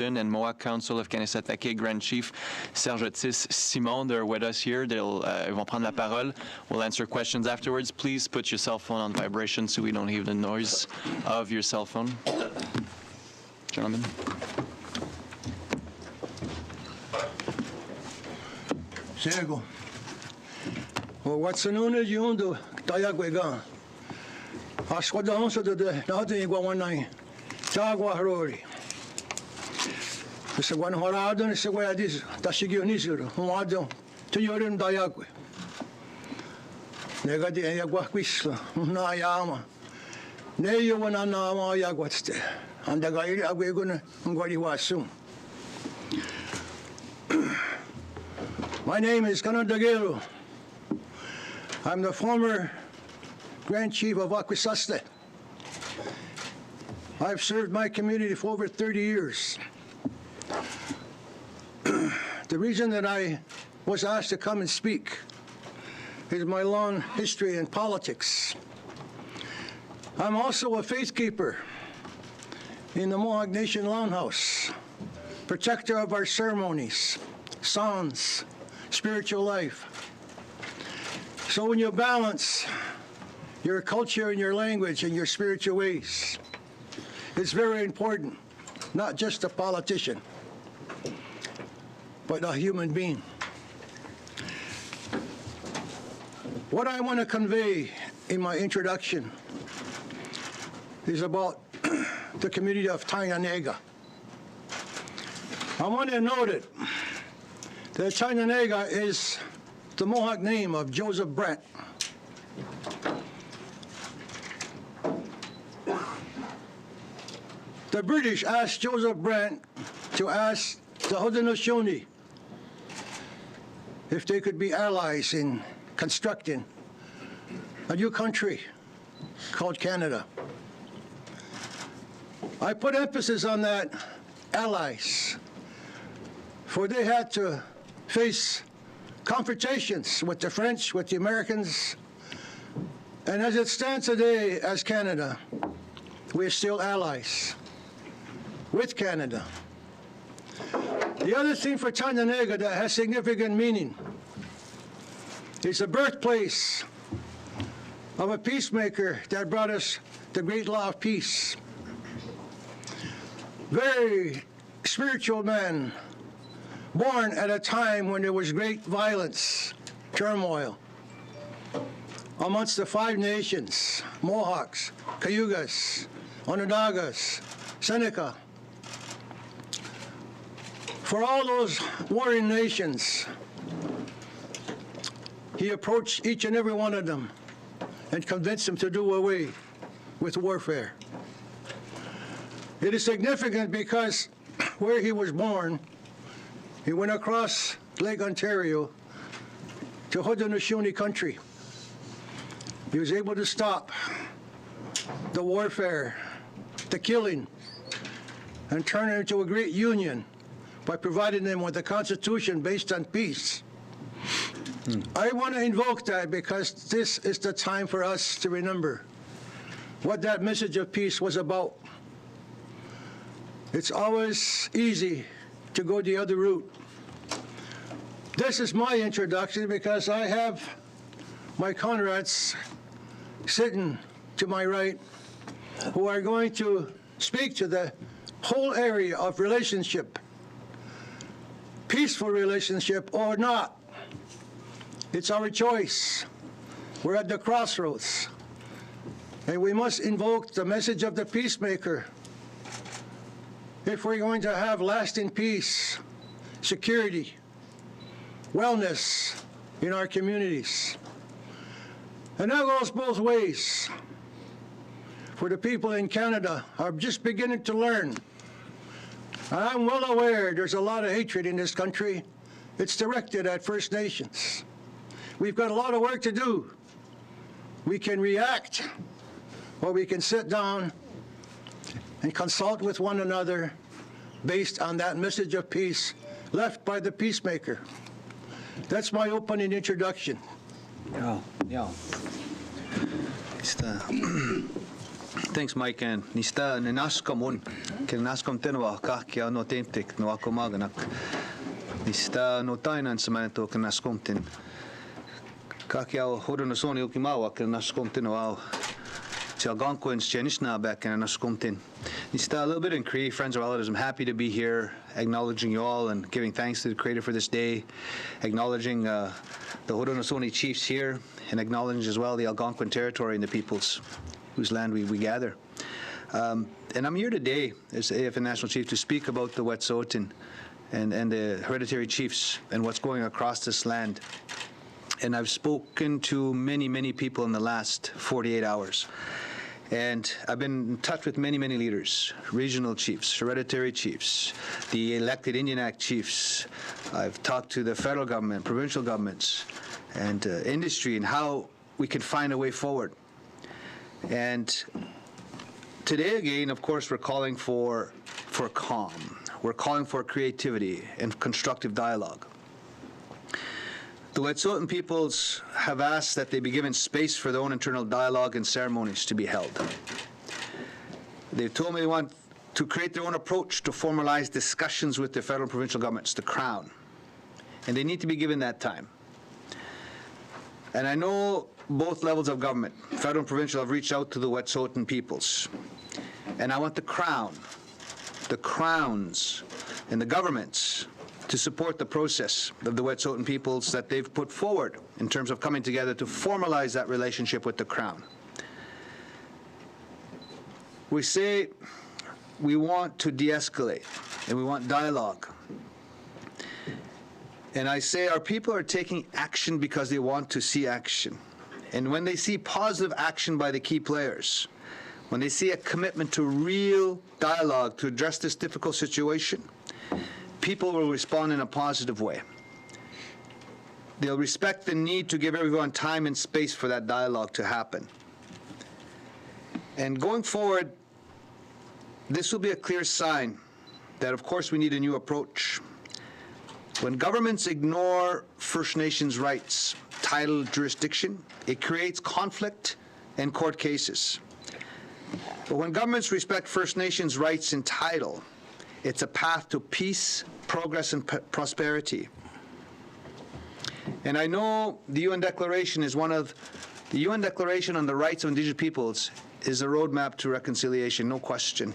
and Mohawk Council of Cenotaph Grand Chief Serge Otis Simon. They're with us here. Ils vont prendre la parole. We'll answer questions afterwards. Please put your cell phone on vibration so we don't hear the noise of your cell phone. Gentlemen. Sego. What's the name of you do? Tayagwega. Asquada onsa de nothing go one night. Tagwa Harori. Se guarda horado nesse guarda diz, tá seguindo nisso, lado, tu yorem da água. Nega de água quisla, na yama. Ne yo na ma água ste. Anda gairi água gona, ngori wasu. My name is Cenotaph. I'm the former Grand Chief of Akwesasne. I've served my community for over 30 years. The reason that I was asked to come and speak is my long history in politics. I'm also a faith keeper in the Mohawk Nation Longhouse, protector of our ceremonies, songs, spiritual life. So when you balance your culture and your language and your spiritual ways, it's very important, not just a politician, but a human being. What I want to convey in my introduction is about the community of Tainanega. I want to note it that Tainanega is the Mohawk name of Joseph Brant. The British asked Joseph Brant to ask the Haudenosaunee if they could be allies in constructing a new country called Canada. I put emphasis on that, allies, for they had to face confrontations with the French, with the Americans, and as it stands today as Canada, we're still allies with Canada. The other thing for Tainanega that has significant meaning is the birthplace of a peacemaker that brought us the great law of peace. Very spiritual man, born at a time when there was great violence, turmoil amongst the 5 nations, Mohawks, Cayugas, Onondagas, Seneca. For all those warring nations, he approached each and every one of them and convinced them to do away with warfare. It is significant because where he was born, he went across Lake Ontario to Haudenosaunee country. He was able to stop the warfare, the killing, and turn it into a great union by providing them with a constitution based on peace. I want to invoke that because this is the time for us to remember what that message of peace was about. It's always easy to go the other route. This is my introduction because I have my comrades sitting to my right who are going to speak to the whole area of relationship, peaceful relationship or not. It's our choice. We're at the crossroads. And we must invoke the message of the peacemaker if we're going to have lasting peace, security, wellness in our communities. And that goes both ways. For the people in Canada are just beginning to learn. I'm well aware there's a lot of hatred in this country. It's directed at First Nations. We've got a lot of work to do. We can react, or we can sit down and consult with one another based on that message of peace left by the peacemaker. That's my opening introduction. Ja. Thanks, Mike. And nista nenaskom un kel naskom tenwa kahkia no temptik no akomaganak. Nista no tainan semanto kel naskom ten. Kahkia hodon soni ukimawa kel naskom tenwa. Algonquins Jenishna back and Naskomtin. Nista a little bit in Cree, friends and relatives. I'm happy to be here, acknowledging you all and giving thanks to the Creator for this day, acknowledging the Haudenosaunee chiefs here, and acknowledging as well the Algonquin territory and the peoples whose land we gather. And I'm here today as AFN National Chief to speak about the Wet'suwet'en and the hereditary chiefs and what's going across this land. And I've spoken to many, many people in the last 48 hours. And I've been in touch with many, many leaders, regional chiefs, hereditary chiefs, the elected Indian Act chiefs. I've talked to the federal government, provincial governments, and industry, and how we can find a way forward. And today, again, of course, we're calling for calm. We're calling for creativity and constructive dialogue. The Wet'suwet'en peoples have asked that they be given space for their own internal dialogue and ceremonies to be held. They've told me they want to create their own approach to formalize discussions with the federal and provincial governments, the Crown. And they need to be given that time. And I know both levels of government, federal and provincial, have reached out to the Wet'suwet'en peoples. And I want the Crown, the Crowns, and the governments to support the process of the Wet'suwet'en peoples that they've put forward in terms of coming together to formalize that relationship with the Crown. We say we want to de-escalate and we want dialogue. And I say our people are taking action because they want to see action. And when they see positive action by the key players, when they see a commitment to real dialogue to address this difficult situation, people will respond in a positive way. They'll respect the need to give everyone time and space for that dialogue to happen. And going forward, this will be a clear sign that, of course, we need a new approach. When governments ignore First Nations rights, title, jurisdiction, it creates conflict and court cases. But when governments respect First Nations rights and title, it's a path to peace, progress, and prosperity. And I know the UN Declaration is the UN Declaration on the Rights of Indigenous Peoples is a roadmap to reconciliation, no question.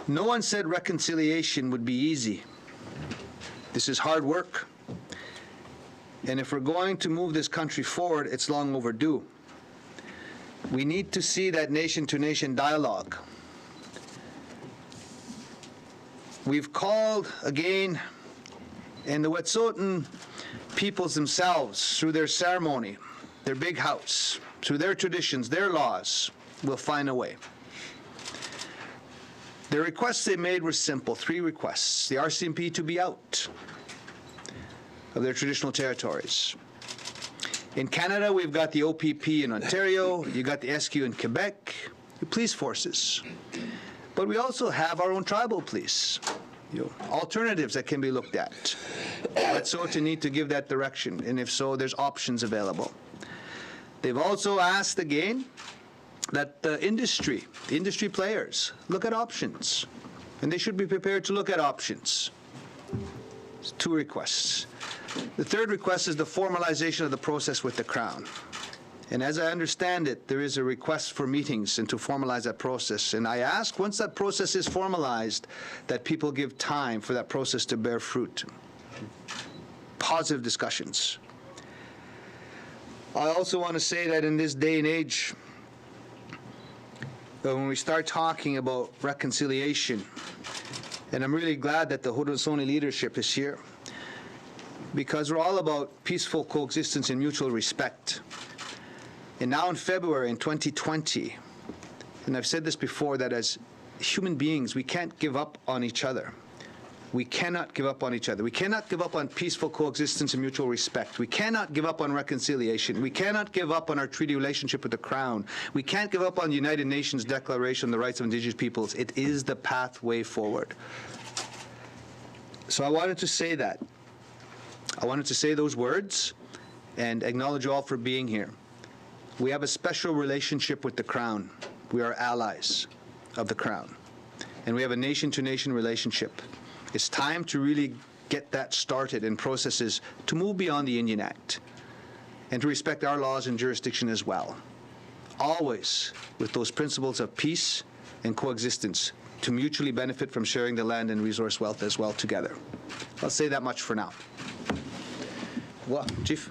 No one said reconciliation would be easy. This is hard work. And if we're going to move this country forward, it's long overdue. We need to see that nation-to-nation dialogue. We've called again, and the Wet'suwet'en peoples themselves, through their ceremony, their big house, through their traditions, their laws, will find a way. The requests they made were simple, 3 requests. The RCMP to be out of their traditional territories. In Canada, we've got the OPP in Ontario, you got the SQ in Quebec, the police forces. But we also have our own tribal police, alternatives that can be looked at. Wet'suwet'en need to give that direction, and if so, there's options available. They've also asked again that the industry players look at options, and they should be prepared to look at options. It's 2 requests. The 3rd request is the formalization of the process with the Crown. And as I understand it, there is a request for meetings and to formalize that process. And I ask, once that process is formalized, that people give time for that process to bear fruit. Positive discussions. I also want to say that in this day and age, when we start talking about reconciliation, and I'm really glad that the Haudenosaunee leadership is here, because we're all about peaceful coexistence and mutual respect. And now in February in 2020, and I've said this before, that as human beings, we can't give up on each other. We cannot give up on each other. We cannot give up on peaceful coexistence and mutual respect. We cannot give up on reconciliation. We cannot give up on our treaty relationship with the Crown. We can't give up on the United Nations Declaration on the Rights of Indigenous Peoples. It is the pathway forward. So I wanted to say that. I wanted to say those words and acknowledge you all for being here. We have a special relationship with the Crown. We are allies of the Crown. And we have a nation-to-nation relationship. It's time to really get that started in processes to move beyond the Indian Act and to respect our laws and jurisdiction as well. Always with those principles of peace and coexistence to mutually benefit from sharing the land and resource wealth as well together. I'll say that much for now. Well, Chief.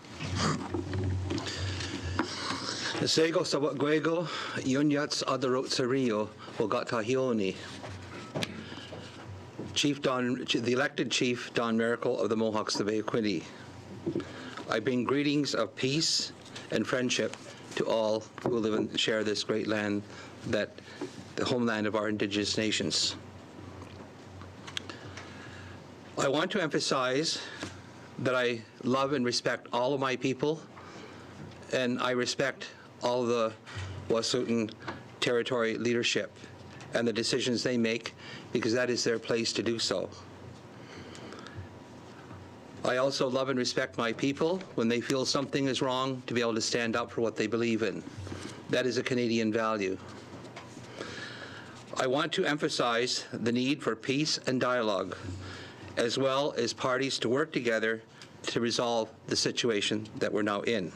Sego sa Gwego, Yunyats Adarot Sario, Ogatahioni. The elected Chief Don Miracle of the Mohawks, the Bay of Quinte. I bring greetings of peace and friendship to all who live and share this great land, that the homeland of our Indigenous nations. I want to emphasize that I love and respect all of my people, and I respect all the Wet'suwet'en Territory leadership and the decisions they make, because that is their place to do so. I also love and respect my people when they feel something is wrong, to be able to stand up for what they believe in. That is a Canadian value. I want to emphasize the need for peace and dialogue, as well as parties to work together to resolve the situation that we're now in.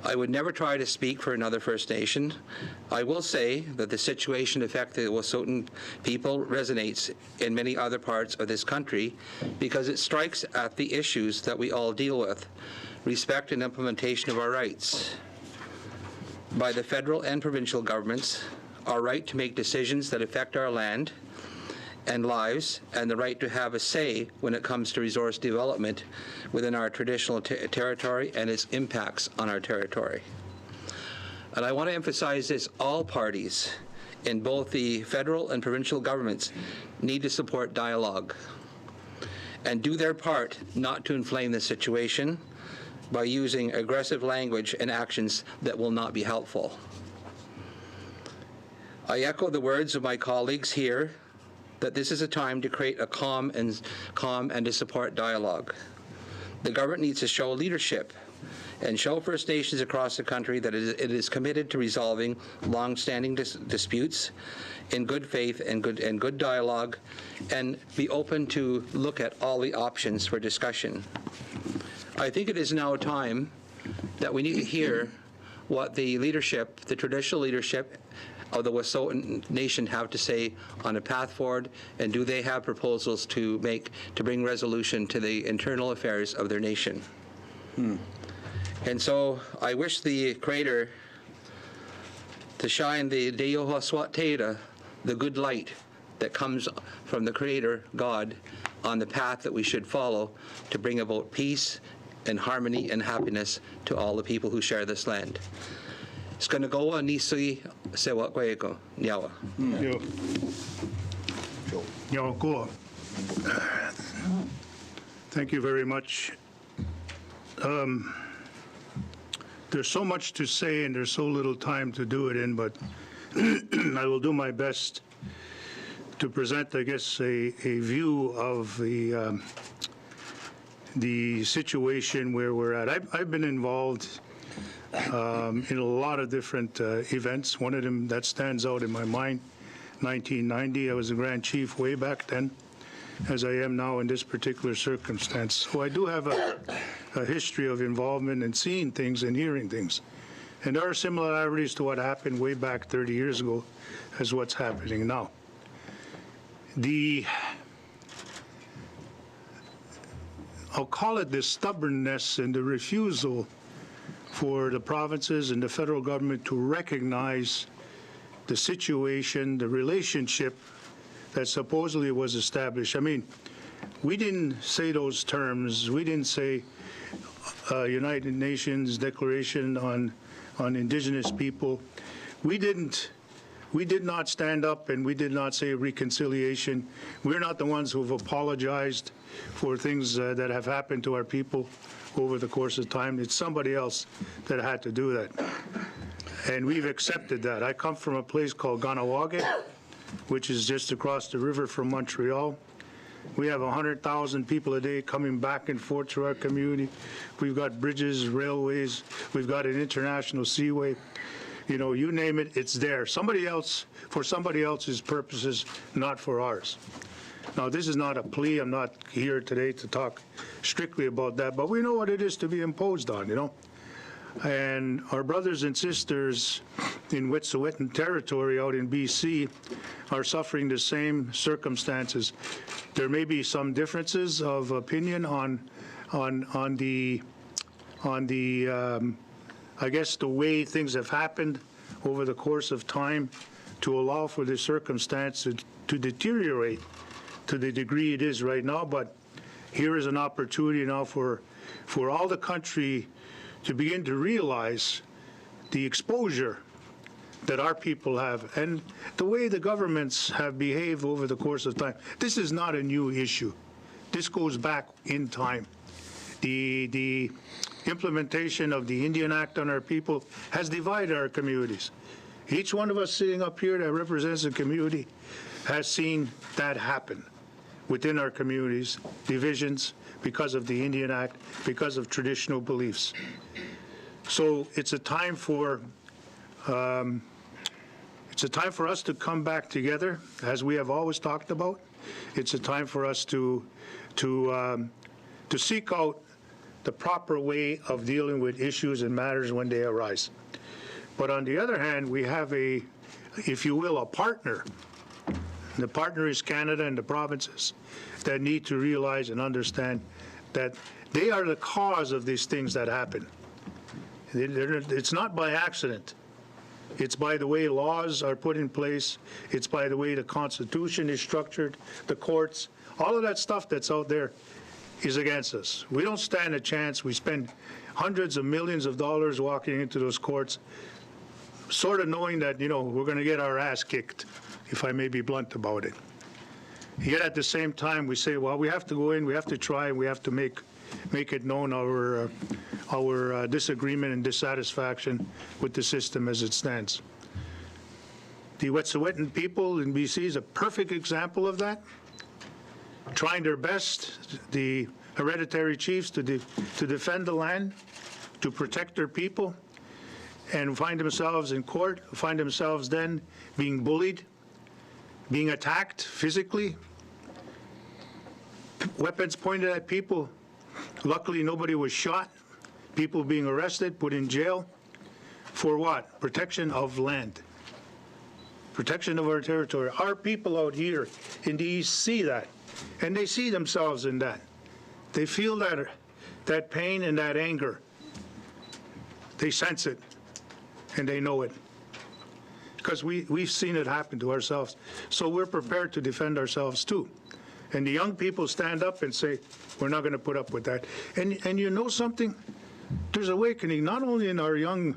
I would never try to speak for another First Nation. I will say that the situation affecting the Wet'suwet'en people resonates in many other parts of this country, because it strikes at the issues that we all deal with: respect and implementation of our rights by the federal and provincial governments, our right to make decisions that affect our land and lives, and the right to have a say when it comes to resource development within our traditional territory and its impacts on our territory. And I want to emphasize this: all parties in both the federal and provincial governments need to support dialogue and do their part not to inflame the situation by using aggressive language and actions that will not be helpful. I echo the words of my colleagues here that this is a time to create a calm and to support dialogue. The government needs to show leadership and show First Nations across the country that it is committed to resolving long-standing disputes in good faith and good dialogue, and be open to look at all the options for discussion. I think it is now time that we need to hear what the leadership, the traditional leadership of the Wet'suwet'en Nation, have to say on a path forward, and do they have proposals to make to bring resolution to the internal affairs of their nation. And so I wish the Creator to shine the Deyohaswatera, the good light that comes from the Creator God, on the path that we should follow to bring about peace and harmony and happiness to all the people who share this land. Skanagoa nisui sewa kweko nyawa. Cool. Thank you very much. There's so much to say and there's so little time to do it in, but I will do my best to present, I guess, a view of the situation where we're at. I've been involved in a lot of different events. One of them that stands out in my mind, 1990, I was a Grand Chief way back then, as I am now in this particular circumstance. So I do have a history of involvement and seeing things and hearing things. And there are similarities to what happened way back 30 years ago as what's happening now. I'll call it the stubbornness and the refusal for the provinces and the federal government to recognize the situation, the relationship that supposedly was established. I mean, we didn't say those terms. We didn't say United Nations Declaration on Indigenous People. We did not stand up and we did not say reconciliation. We're not the ones who have apologized for things that have happened to our people over the course of time. It's somebody else that had to do that. And we've accepted that. I come from a place called Ganawage, which is just across the river from Montreal. We have 100,000 people a day coming back and forth to our community. We've got bridges, railways. We've got an international seaway. You know, you name it, it's there. Somebody else, for somebody else's purposes, not for ours. Now, this is not a plea. I'm not here today to talk strictly about that, but we know what it is to be imposed on, you know. And our brothers and sisters in Wet'suwet'en territory out in BC are suffering the same circumstances. There may be some differences of opinion on the I guess the way things have happened over the course of time to allow for this circumstance to deteriorate to the degree it is right now. But here is an opportunity now for all the country to begin to realize the exposure that our people have and the way the governments have behaved over the course of time. This is not a new issue. This goes back in time. The implementation of the Indian Act on our people has divided our communities. Each one of us sitting up here that represents a community has seen that happen within our communities, divisions because of the Indian Act, because of traditional beliefs. So it's a time for us to come back together, as we have always talked about. It's a time for us to seek out the proper way of dealing with issues and matters when they arise. But on the other hand, we have a, if you will, a partner. The partner is Canada and the provinces that need to realize and understand that they are the cause of these things that happen. It's not by accident. It's by the way laws are put in place. It's by the way the Constitution is structured, the courts, all of that stuff that's out there is against us. We don't stand a chance. We spend hundreds of millions of dollars walking into those courts, sort of knowing that, you know, we're going to get our ass kicked, if I may be blunt about it. Yet at the same time, we say, well, we have to go in, we have to try, and we have to make it known our disagreement and dissatisfaction with the system as it stands. The Wet'suwet'en people in BC is a perfect example of that, trying their best, the hereditary chiefs, to defend the land, to protect their people, and find themselves in court, find themselves then being bullied, being attacked physically, weapons pointed at people. Luckily, nobody was shot. People being arrested, put in jail. For what? Protection of land. Protection of our territory. Our people out here in the East see that, and they see themselves in that. They feel that pain and that anger. They sense it, and they know it. Because we've seen it happen to ourselves. So we're prepared to defend ourselves too. And the young people stand up and say, we're not going to put up with that. And you know something? There's awakening, not only in our young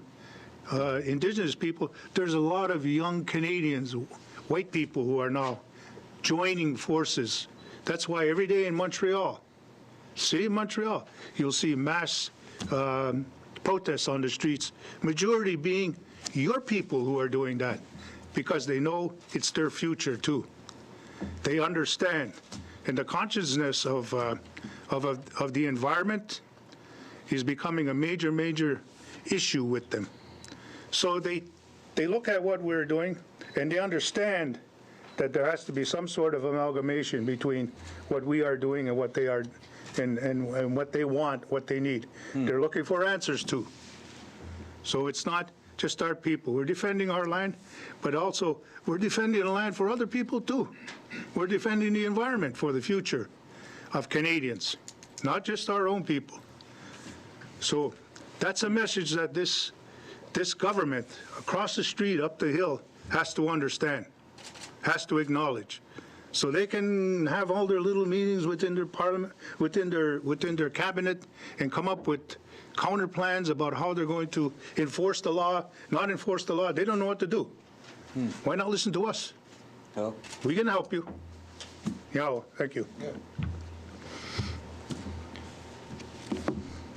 Indigenous people, there's a lot of young Canadians, white people who are now joining forces. That's why every day in Montreal, city of Montreal, you'll see mass protests on the streets, majority being your people who are doing that, because they know it's their future too. They understand, and the consciousness of the environment is becoming a major issue with them. So they look at what we're doing, and they understand that there has to be some sort of amalgamation between what we are doing and what they are, and what they want, what they need. They're looking for answers too. So it's not just our people. We're defending our land, but also we're defending the land for other people too. We're defending the environment for the future of Canadians, not just our own people. So that's a message that this government across the street, up the hill, has to understand, has to acknowledge. So they can have all their little meetings within their parliament, within their cabinet, and come up with counter plans about how they're going to enforce the law, not enforce the law. They don't know what to do. Why not listen to us? Help. We can help you. Yeah, well, thank you. Yeah.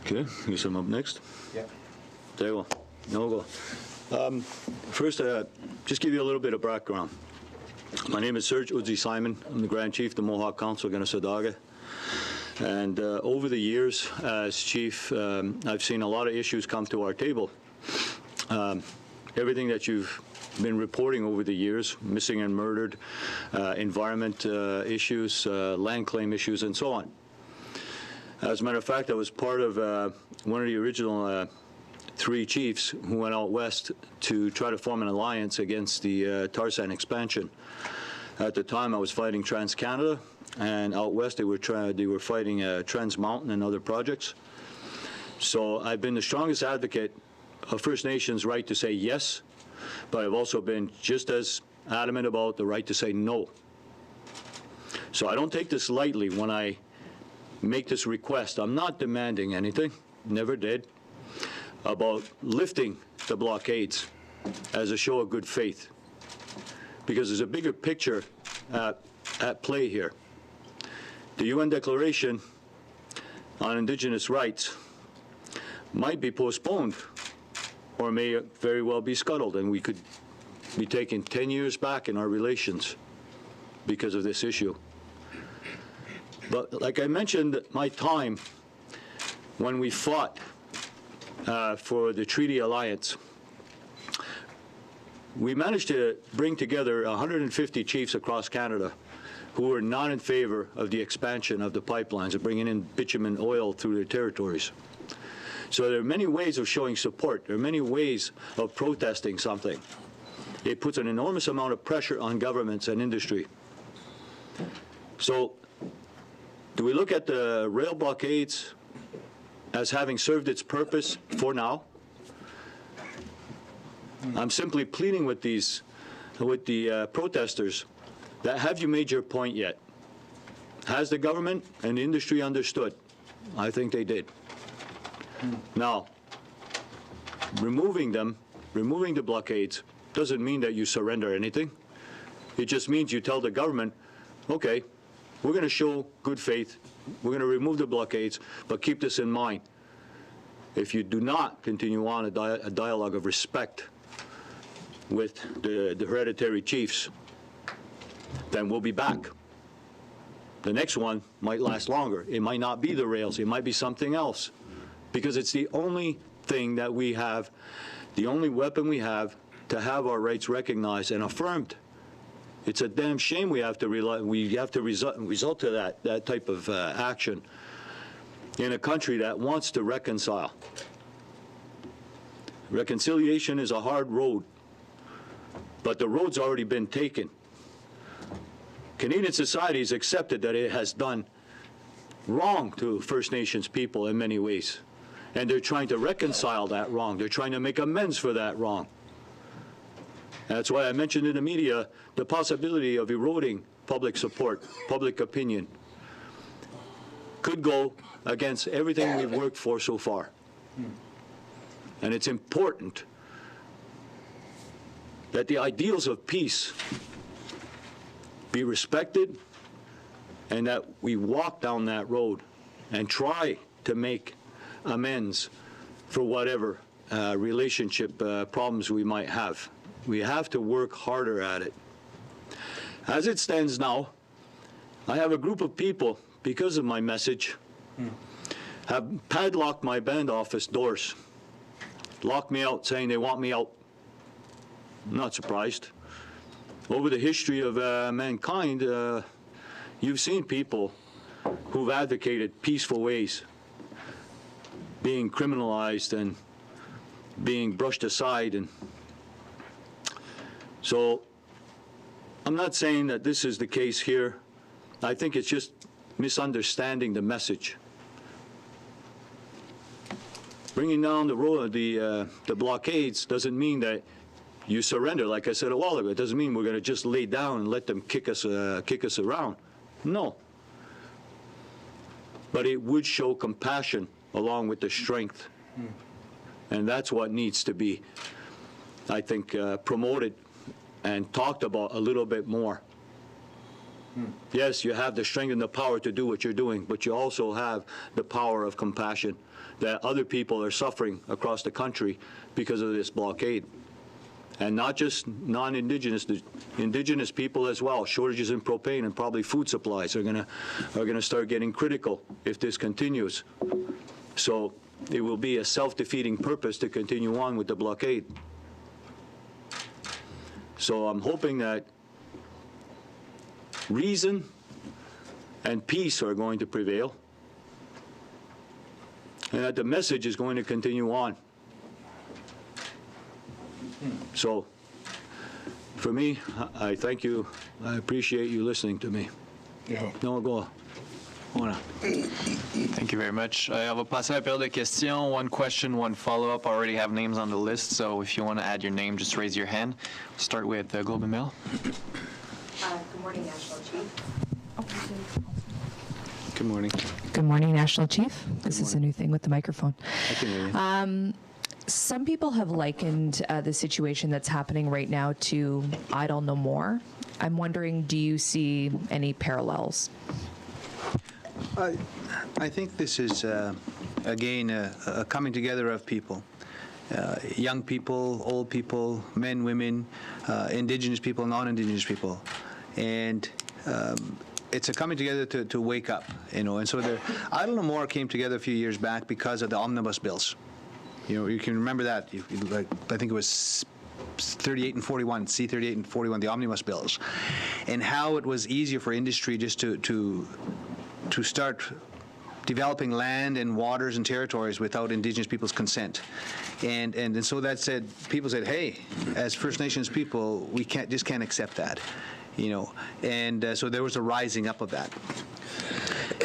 Okay, I guess I'm up next. Yeah. There you go. No go. First, just give you a little bit of background. My name is Serge Uzi Simon. I'm the Grand Chief of the Mohawk Council, Cenotaph. And over the years, as Chief, I've seen a lot of issues come to our table. Everything that you've been reporting over the years, missing and murdered, environment issues, land claim issues, and so on. As a matter of fact, I was part of one of the original 3 chiefs who went out west to try to form an alliance against the tar sand expansion. At the time, I was fighting Trans-Canada, and out west they were fighting Trans Mountain and other projects. So I've been the strongest advocate of First Nations' right to say yes, but I've also been just as adamant about the right to say no. So I don't take this lightly when I make this request. I'm not demanding anything, never did, about lifting the blockades as a show of good faith, because there's a bigger picture at play here. The UN Declaration on Indigenous Rights might be postponed or may very well be scuttled, and we could be taken 10 years back in our relations because of this issue. But like I mentioned, my time when we fought for the Treaty Alliance, we managed to bring together 150 chiefs across Canada who were not in favor of the expansion of the pipelines and bringing in bitumen oil through their territories. So there are many ways of showing support. There are many ways of protesting something. It puts an enormous amount of pressure on governments and industry. So do we look at the rail blockades as having served its purpose for now? I'm simply pleading with the protesters that, have you made your point yet? Has the government and the industry understood? I think they did. Now, removing the blockades doesn't mean that you surrender anything. It just means you tell the government, okay, we're going to show good faith, we're going to remove the blockades, but keep this in mind. If you do not continue on a dialogue of respect with the hereditary chiefs, then we'll be back. The next one might last longer. It might not be the rails, it might be something else, because it's the only thing that we have, the only weapon we have to have our rights recognized and affirmed. It's a damn shame we have to resort to that type of action in a country that wants to reconcile. Reconciliation is a hard road, but the road's already been taken. Canadian society has accepted that it has done wrong to First Nations people in many ways, and they're trying to reconcile that wrong. They're trying to make amends for that wrong. That's why I mentioned in the media the possibility of eroding public support, public opinion. Could go against everything we've worked for so far. And it's important that the ideals of peace be respected and that we walk down that road and try to make amends for whatever relationship problems we might have. We have to work harder at it. As it stands now, I have a group of people, because of my message, have padlocked my band office doors, locked me out, saying they want me out. I'm not surprised. Over the history of mankind, you've seen people who've advocated peaceful ways being criminalized and being brushed aside. And so I'm not saying that this is the case here. I think it's just misunderstanding the message. Bringing down the road, the blockades doesn't mean that you surrender. Like I said a while ago, it doesn't mean we're going to just lay down and let them kick us around. No. But it would show compassion along with the strength. And that's what needs to be, I think, promoted and talked about a little bit more. Yes, you have the strength and the power to do what you're doing, but you also have the power of compassion that other people are suffering across the country because of this blockade. And not just non-Indigenous, the Indigenous people as well. Shortages in propane and probably food supplies are gonna start getting critical if this continues. So it will be a self-defeating purpose to continue on with the blockade. So I'm hoping that reason and peace are going to prevail, and that the message is going to continue on. So, for me, I thank you. I appreciate you listening to me. Yeah. No, go. Voilà. Thank you very much. On va passer à la période de questions. One question, one follow-up. I already have names on the list, so if you want to add your name, just raise your hand. We'll start with Globe and Mail. Good morning, National Chief. Good morning. Good morning, National Chief. This is a new thing with the microphone. I can hear you. Some people have likened the situation that's happening right now to Idle No More. I'm wondering, do you see any parallels? I think this is, again, a coming together of people. Young people, old people, men, women, Indigenous people, non-Indigenous people. And it's a coming together to wake up, you know. And so Idle No More came together a few years back because of the omnibus bills. You know, you can remember that. I think it was 38 and 41, C38 and 41, the omnibus bills, and how it was easier for industry just to start developing land and waters and territories without Indigenous people's consent. And so that said, people said, hey, as First Nations people, we can't accept that, you know. And so there was a rising up of that.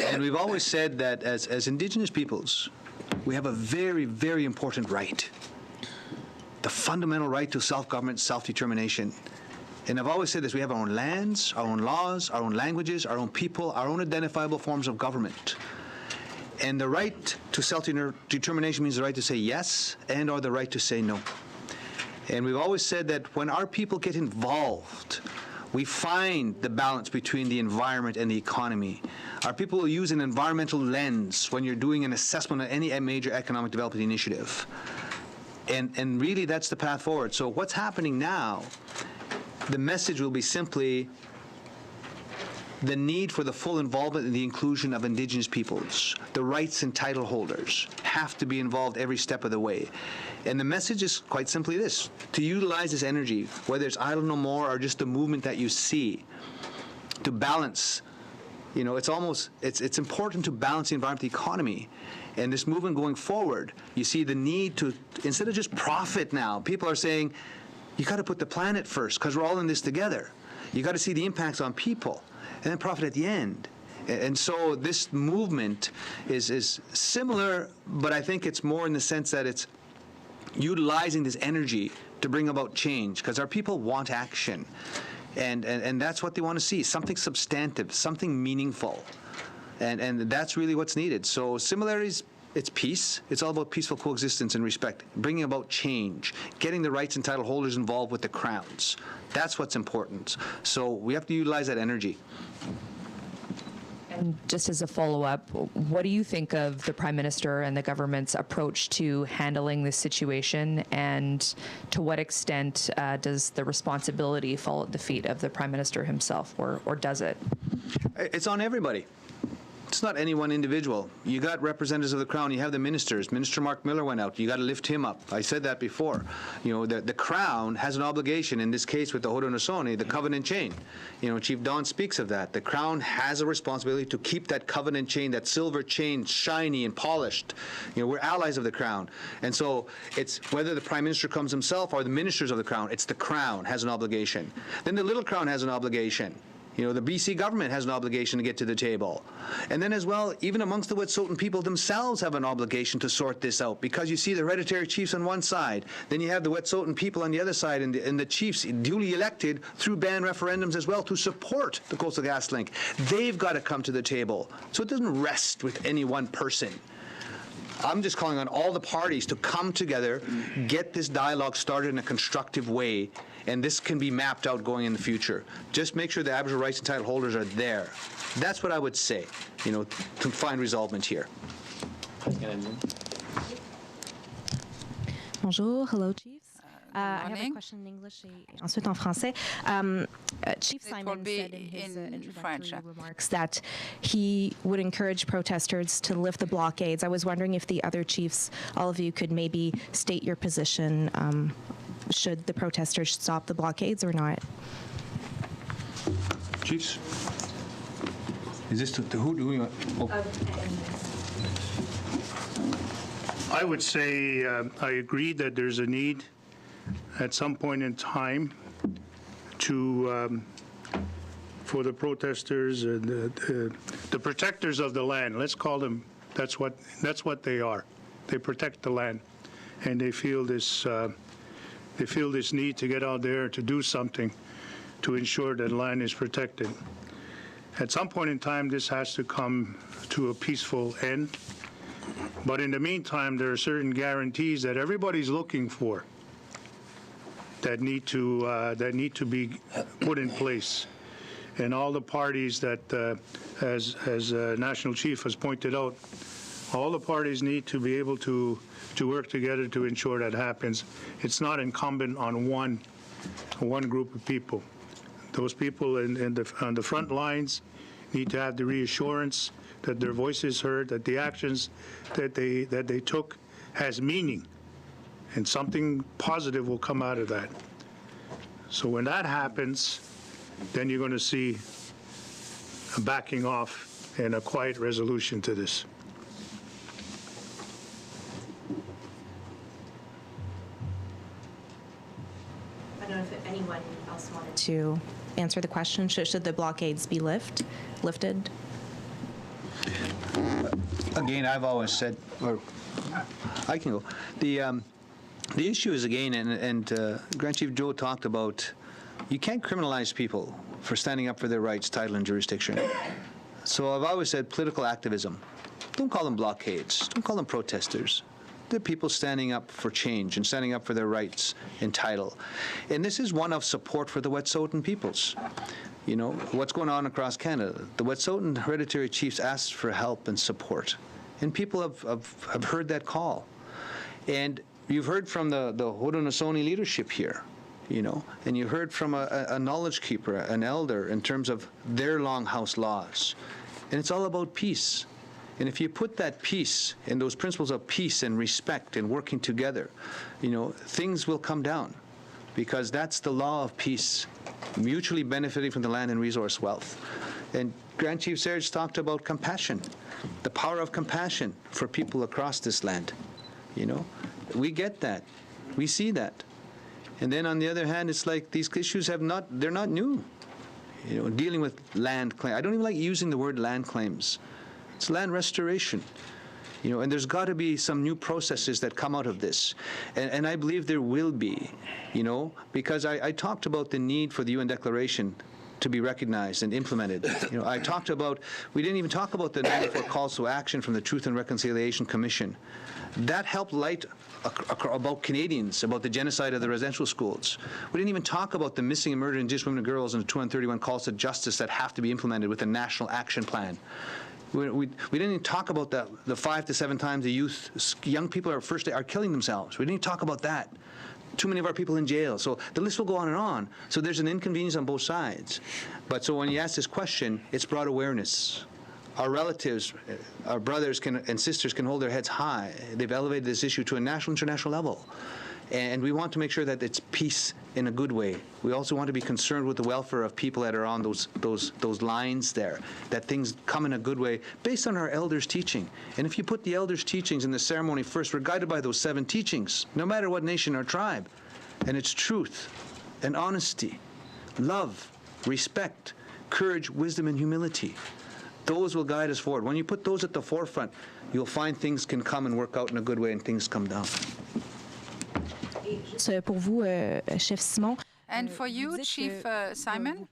And we've always said that as Indigenous peoples, we have a very, very important right, the fundamental right to self-government, self-determination. And I've always said this, we have our own lands, our own laws, our own languages, our own people, our own identifiable forms of government. And the right to self-determination means the right to say yes and or the right to say no. And we've always said that when our people get involved, we find the balance between the environment and the economy. Our people will use an environmental lens when you're doing an assessment of any major economic development initiative. And really, that's the path forward. So what's happening now, the message will be simply the need for the full involvement and the inclusion of Indigenous peoples. The rights and title holders have to be involved every step of the way. And the message is quite simply this: to utilize this energy, whether it's Idle No More or just the movement that you see, to balance. You know, it's important to balance the environment, the economy. And this movement going forward, you see the need to, instead of just profit now, people are saying, you got to put the planet first because we're all in this together. You got to see the impacts on people and then profit at the end. And so this movement is similar, but I think it's more in the sense that it's utilizing this energy to bring about change, because our people want action. And that's what they want to see, something substantive, something meaningful. And that's really what's needed. So similarities, it's peace. It's all about peaceful coexistence and respect, bringing about change, getting the rights and title holders involved with the crowns. That's what's important. So we have to utilize that energy. And just as a follow-up, what do you think of the Prime Minister and the government's approach to handling this situation, and to what extent does the responsibility fall at the feet of the Prime Minister himself, or does it? It's on everybody. It's not any one individual. You got representatives of the Crown, you have the ministers. Minister Mark Miller went out. You got to lift him up. I said that before. You know, the Crown has an obligation, in this case with the Haudenosaunee, the covenant chain. You know, Chief Don speaks of that. The Crown has a responsibility to keep that covenant chain, that silver chain, shiny and polished. You know, we're allies of the Crown. And so it's whether the Prime Minister comes himself or the ministers of the Crown, it's the Crown has an obligation. Then the Little Crown has an obligation. You know, the BC government has an obligation to get to the table. And then as well, even amongst the Wet'suwet'en people themselves have an obligation to sort this out, because you see the hereditary chiefs on one side, then you have the Wet'suwet'en people on the other side, and the chiefs duly elected through ban referendums as well to support the Coastal GasLink. They've got to come to the table. So it doesn't rest with any one person. I'm just calling on all the parties to come together, get this dialogue started in a constructive way, and this can be mapped out going in the future. Just make sure the Aboriginal rights and title holders are there. That's what I would say, you know, to find resolvement here. Bonjour, hello, Chiefs. I have a question in English et ensuite en français. Chief Simon said in his introductory remarks that he would encourage protesters to lift the blockades. I was wondering if the other chiefs, all of you, could maybe state your position. Should the protesters stop the blockades or not? Chiefs? Is this to who do we want? Oh. I would say I agree that there's a need at some point in time to for the protesters, the protectors of the land. Let's call them. That's what they are. They protect the land, and they feel this need to get out there to do something to ensure that land is protected. At some point in time, this has to come to a peaceful end. But in the meantime, there are certain guarantees that everybody's looking for that need to be put in place. And all the parties that, as National Chief has pointed out, all the parties need to be able to work together to ensure that happens. It's not incumbent on one group of people. Those people on the front lines need to have the reassurance that their voice is heard, that the actions that they took has meaning, and something positive will come out of that. So when that happens, then you're going to see a backing off and a quiet resolution to this. I don't know if anyone else wanted to answer the question. Should the blockades be lifted? Again, I've always said, or I can go. The issue is, again, and Grand Chief Joe talked about, you can't criminalize people for standing up for their rights, title, and jurisdiction. So I've always said political activism. Don't call them blockades. Don't call them protesters. They're people standing up for change and standing up for their rights and title. And this is one of support for the Wet'suwet'en peoples. You know, what's going on across Canada. The Wet'suwet'en hereditary chiefs asked for help and support. And people have heard that call. And you've heard from the Haudenosaunee leadership here, you know, and you heard from a knowledge keeper, an elder, in terms of their longhouse laws. And it's all about peace. And if you put that peace and those principles of peace and respect and working together, you know, things will come down, because that's the law of peace, mutually benefiting from the land and resource wealth. And Grand Chief Serge talked about compassion, the power of compassion for people across this land. You know, we get that, we see that. And then on the other hand, it's like these issues they're not new. You know, dealing with land claim. I don't even like using the word land claims. It's land restoration. You know, and there's got to be some new processes that come out of this. And I believe there will be, you know, because I talked about the need for the UN Declaration to be recognized and implemented. You know, I talked about, we didn't even talk about the 94 calls to action from the Truth and Reconciliation Commission. That helped light about Canadians, about the genocide of the residential schools. We didn't even talk about the missing and murdered Indigenous women and girls and the 231 calls to justice that have to be implemented with a national action plan. We didn't even talk about the 5 to 7 times the young people are killing themselves. We didn't even talk about that. Too many of our people in jail. So the list will go on and on. So there's an inconvenience on both sides. But so when you ask this question, it's brought awareness. Our relatives, our brothers and sisters can hold their heads high. They've elevated this issue to a national, international level. And we want to make sure that it's peace in a good way. We also want to be concerned with the welfare of people that are on those lines there, that things come in a good way based on our elders' teaching. And if you put the elders' teachings in the ceremony first, we're guided by those 7 teachings, no matter what nation or tribe. And it's truth and honesty, love, respect, courage, wisdom, and humility. Those will guide us forward. When you put those at the forefront, you'll find things can come and work out in a good way and things come down. Pour vous, Chef Simon. And for you, Chief Simon?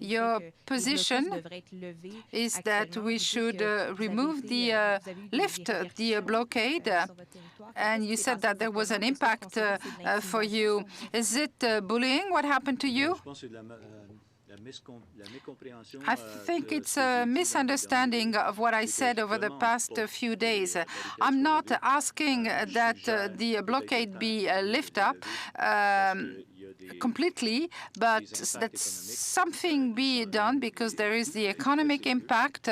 Your position is that we should lift the blockade, and you said that there was an impact for you. Is it bullying? What happened to you? I think it's a misunderstanding of what I said over the past few days. I'm not asking that the blockade be lifted up completely, but that something be done, because there is the economic impact.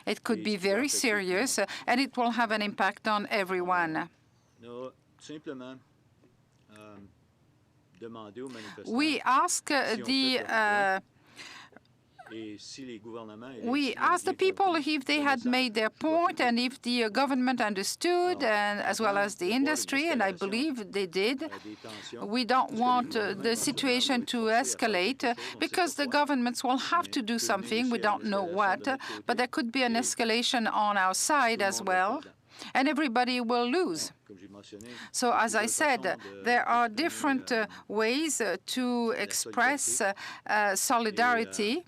It could be very serious, and it will have an impact on everyone. We ask the people if they had made their point and if the government understood, and as well as the industry, and I believe they did. We don't want the situation to escalate, because the governments will have to do something. We don't know what, but there could be an escalation on our side as well, and everybody will lose. So, as I said, there are different ways to express solidarity.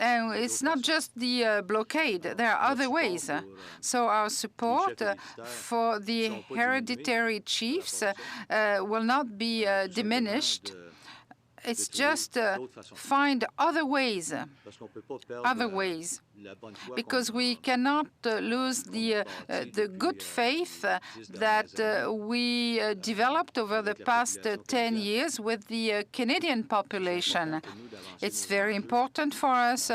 And it's not just the blockade. There are other ways. So our support for the hereditary chiefs will not be diminished. It's just find other ways, because we cannot lose the good faith that we developed over the past 10 years with the Canadian population. It's very important for us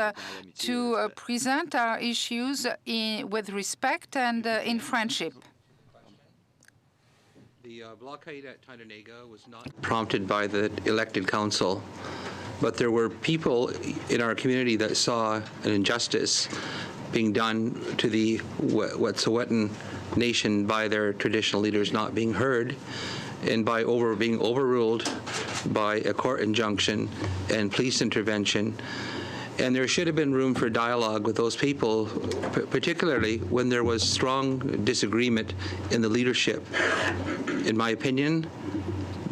to present our issues with respect and in friendship. The blockade at Titonega was not prompted by the elected council, but there were people in our community that saw an injustice being done to the Wet'suwet'en Nation by their traditional leaders not being heard, and by being overruled by a court injunction and police intervention. And there should have been room for dialogue with those people, particularly when there was strong disagreement in the leadership. In my opinion,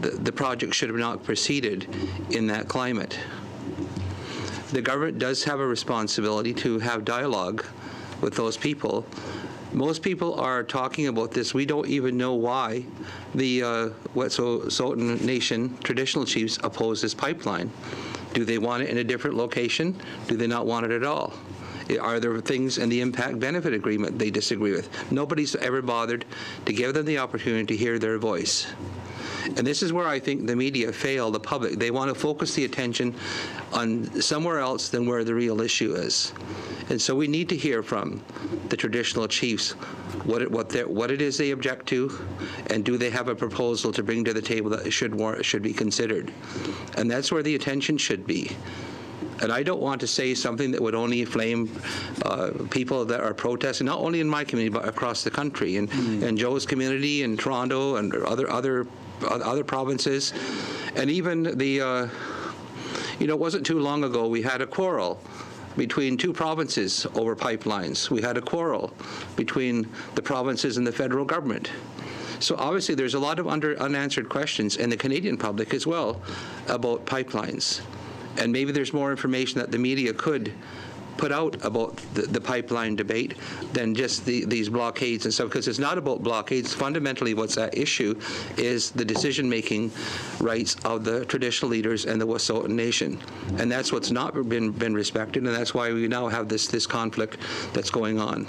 the project should have not proceeded in that climate. The government does have a responsibility to have dialogue with those people. Most people are talking about this. We don't even know why the Wet'suwet'en Nation traditional chiefs oppose this pipeline. Do they want it in a different location? Do they not want it at all? Are there things in the impact benefit agreement they disagree with? Nobody's ever bothered to give them the opportunity to hear their voice. And this is where I think the media fail the public. They want to focus the attention on somewhere else than where the real issue is. And so we need to hear from the traditional chiefs what it is they object to, and do they have a proposal to bring to the table that should be considered. And that's where the attention should be. And I don't want to say something that would only inflame people that are protesting, not only in my community, but across the country, and Joe's community in Toronto and other provinces. And even the, it wasn't too long ago we had a quarrel between two provinces over pipelines. We had a quarrel between the provinces and the federal government. So obviously there's a lot of unanswered questions in the Canadian public as well about pipelines. And maybe there's more information that the media could put out about the pipeline debate than just these blockades and stuff, because it's not about blockades. Fundamentally, what's at issue is the decision-making rights of the traditional leaders and the Wet'suwet'en Nation, and that's what's not been respected, and that's why we now have this conflict that's going on.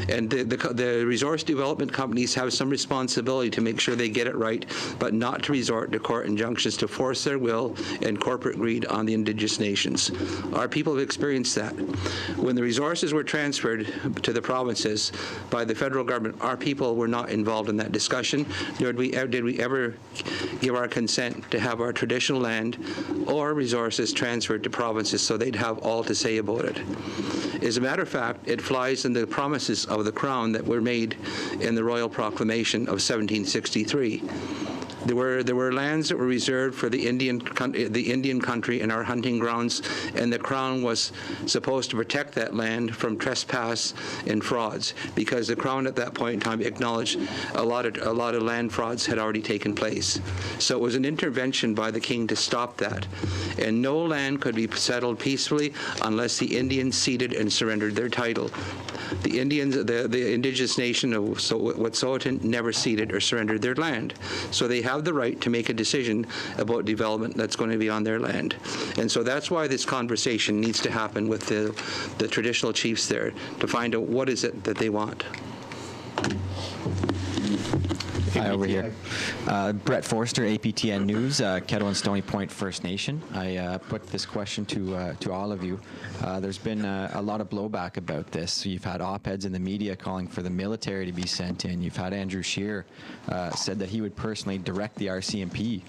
And the resource development companies have some responsibility to make sure they get it right, but not to resort to court injunctions to force their will and corporate greed on the Indigenous nations. Our people have experienced that. When the resources were transferred to the provinces by the federal government, our people were not involved in that discussion, nor did we ever give our consent to have our traditional land or resources transferred to provinces so they'd have all to say about it. As a matter of fact, it flies in the promises of the Crown that were made in the Royal Proclamation of 1763. There were lands that were reserved for the Indian country and our hunting grounds, and the Crown was supposed to protect that land from trespass and frauds, because the Crown at that point in time acknowledged a lot of land frauds had already taken place. So it was an intervention by the King to stop that, and no land could be settled peacefully unless the Indians ceded and surrendered their title. The Indians, the indigenous nation of Wet'suwet'en, never ceded or surrendered their land. So they have the right to make a decision about development that's going to be on their land. And so that's why this conversation needs to happen with the traditional chiefs there, to find out what is it that they want. Hi, over here. Brett Forster, APTN News, Kettle and Stony Point First Nation. I put this question to all of you. There's been a lot of blowback about this. So you've had op-eds in the media calling for the military to be sent in. You've had Andrew Scheer said that he would personally direct the RCMP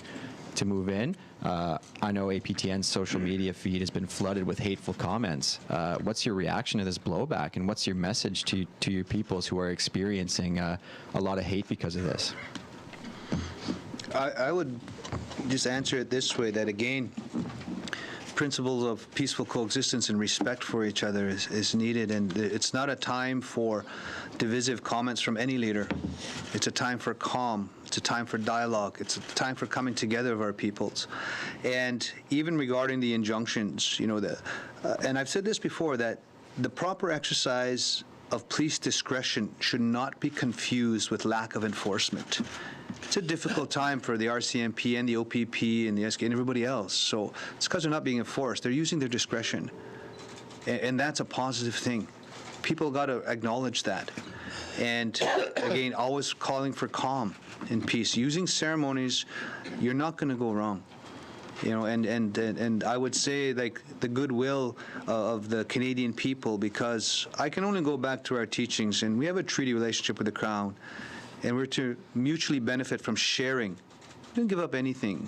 to move in. I know APTN's social media feed has been flooded with hateful comments. What's your reaction to this blowback, and what's your message to your peoples who are experiencing a lot of hate because of this? I would just answer it this way, that again, principles of peaceful coexistence and respect for each other is needed, and it's not a time for divisive comments from any leader. It's a time for calm. It's a time for dialogue. It's a time for coming together of our peoples. And even regarding the injunctions, you know, and I've said this before, that the proper exercise of police discretion should not be confused with lack of enforcement. It's a difficult time for the RCMP and the OPP and the SK and everybody else. So it's because they're not being enforced. They're using their discretion. And that's a positive thing. People got to acknowledge that. And again, always calling for calm and peace. Using ceremonies, you're not going to go wrong. You know, and I would say, like, the goodwill of the Canadian people, because I can only go back to our teachings, and we have a treaty relationship with the Crown, and we're to mutually benefit from sharing. We didn't give up anything.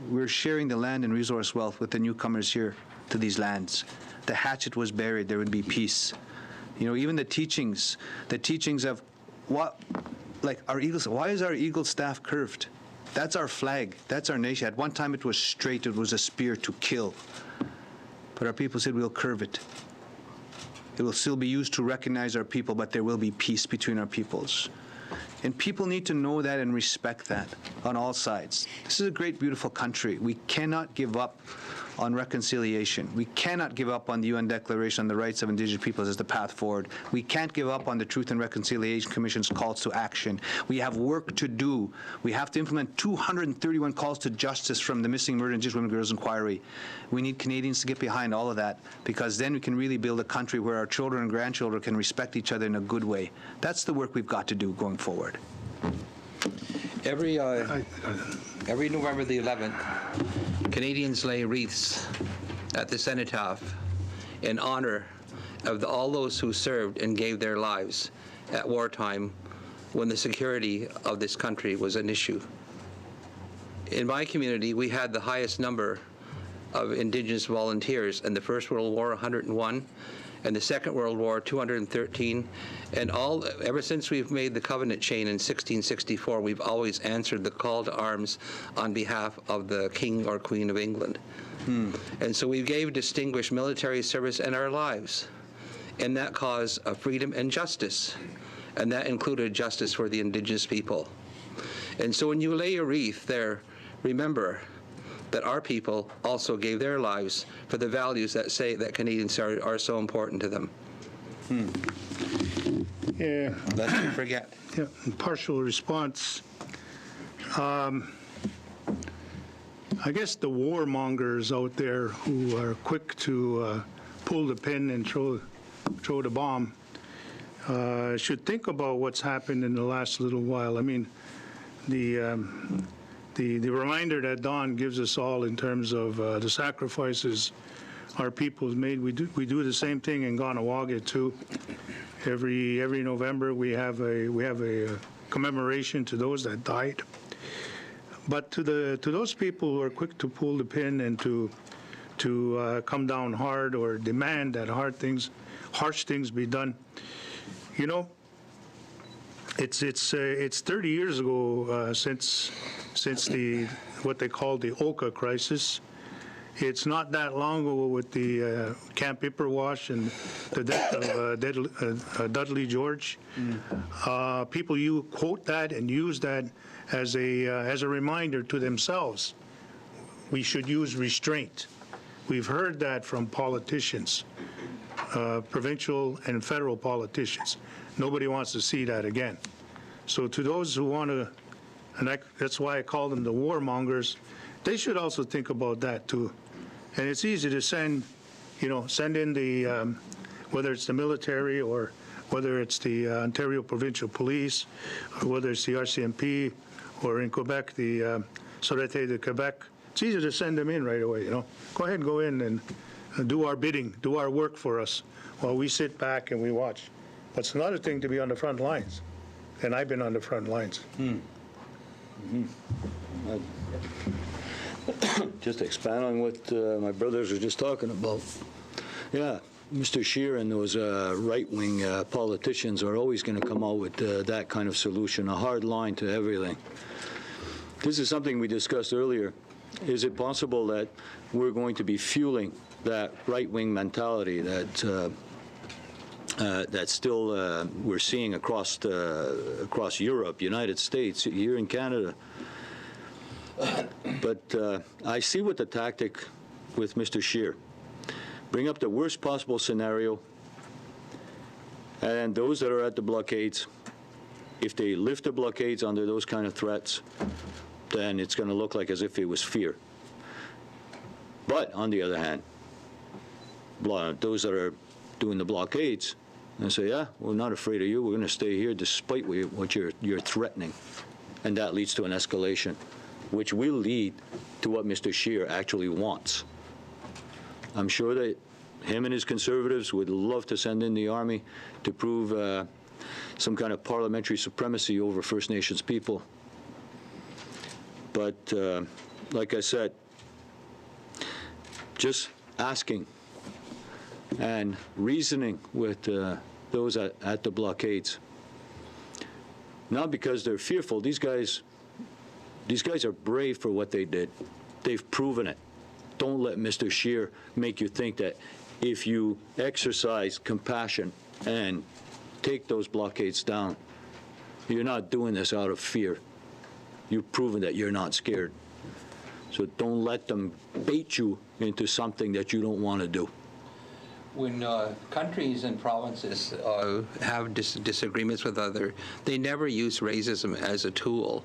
We're sharing the land and resource wealth with the newcomers here to these lands. The hatchet was buried, there would be peace. You know, even the teachings of what, like our eagles, why is our eagle staff curved? That's our flag, that's our nation. At one time it was straight, it was a spear to kill. But our people said, we'll curve it. It will still be used to recognize our people, but there will be peace between our peoples. And people need to know that and respect that on all sides. This is a great, beautiful country. We cannot give up on reconciliation. We cannot give up on the UN Declaration on the Rights of Indigenous Peoples as the path forward. We can't give up on the Truth and Reconciliation Commission's calls to action. We have work to do. We have to implement 231 calls to justice from the Missing Murdered Indigenous Women and Girls Inquiry. We need Canadians to get behind all of that, because then we can really build a country where our children and grandchildren can respect each other in a good way. That's the work we've got to do going forward. Every November the 11th, Canadians lay wreaths at the Cenotaph in honor of all those who served and gave their lives at wartime when the security of this country was an issue. In my community, we had the highest number of Indigenous volunteers. In the First World War, 101. And the Second World War, 213, and ever since we've made the covenant chain in 1664, we've always answered the call to arms on behalf of the King or Queen of England. And so we gave distinguished military service and our lives in that cause of freedom and justice, and that included justice for the Indigenous people. And so when you lay a wreath there, remember that our people also gave their lives for the values that say that Canadians are so important to them. Yeah. Lest we forget. Yeah, partial response. I guess the warmongers out there who are quick to pull the pin and throw the bomb should think about what's happened in the last little while. I mean, the reminder that Don gives us all in terms of the sacrifices our people have made. We do the same thing in Kahnawake too. Every November we have a commemoration to those that died. But to those people who are quick to pull the pin and to come down hard or demand that harsh things be done, you know, it's 30 years ago since since what they call the Oka crisis. It's not that long ago with the Camp Ipperwash and the death of Dudley George. People quote that and use that as a reminder to themselves. We should use restraint. We've heard that from politicians, provincial and federal politicians. Nobody wants to see that again. So to those who want to, and that's why I call them the warmongers, they should also think about that too. And it's easy to send in the, whether it's the military or whether it's the Ontario Provincial Police, or whether it's the RCMP, or in Quebec, the Sûreté de Quebec. It's easy to send them in right away, Go ahead and go in and do our bidding, do our work for us while we sit back and we watch. But it's another thing to be on the front lines. And I've been on the front lines. Just expand on what my brothers were just talking about. Yeah, Mr. Scheer and those right-wing politicians are always going to come out with that kind of solution, a hard line to everything. This is something we discussed earlier. Is it possible that we're going to be fueling that right-wing mentality that that still we're seeing across Europe, United States, here in Canada? But I see what the tactic with Mr. Scheer. Bring up the worst possible scenario, and those that are at the blockades, if they lift the blockades under those kind of threats, then it's going to look like as if it was fear. But on the other hand, those that are doing the blockades, and say, yeah, we're not afraid of you. We're going to stay here despite what you're threatening. And that leads to an escalation, which will lead to what Mr. Scheer actually wants. I'm sure that him and his Conservatives would love to send in the Army to prove some kind of parliamentary supremacy over First Nations people. But like I said, just asking and reasoning with those at the blockades, not because they're fearful. These guys are brave for what they did. They've proven it. Don't let Mr. Scheer make you think that if you exercise compassion and take those blockades down, you're not doing this out of fear. You've proven that you're not scared. So don't let them bait you into something that you don't want to do. When countries and provinces have disagreements with they never use racism as a tool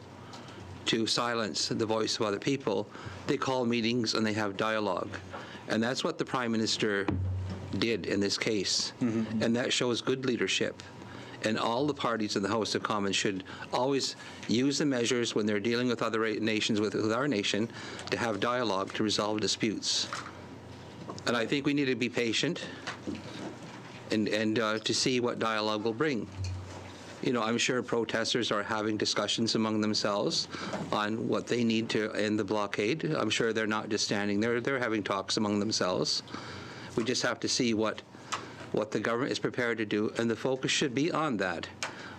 to silence the voice of other people. They call meetings and they have dialogue. And that's what the Prime Minister did in this case. Mm-hmm. And that shows good leadership. And all the parties in the House of Commons should always use the measures when they're dealing with other nations, with our nation, to have dialogue to resolve disputes. And I think we need to be patient and to see what dialogue will bring. I'm sure protesters are having discussions among themselves on what they need to end the blockade. I'm sure they're not just standing there. They're having talks among themselves. We just have to see what the government is prepared to do, and the focus should be on that.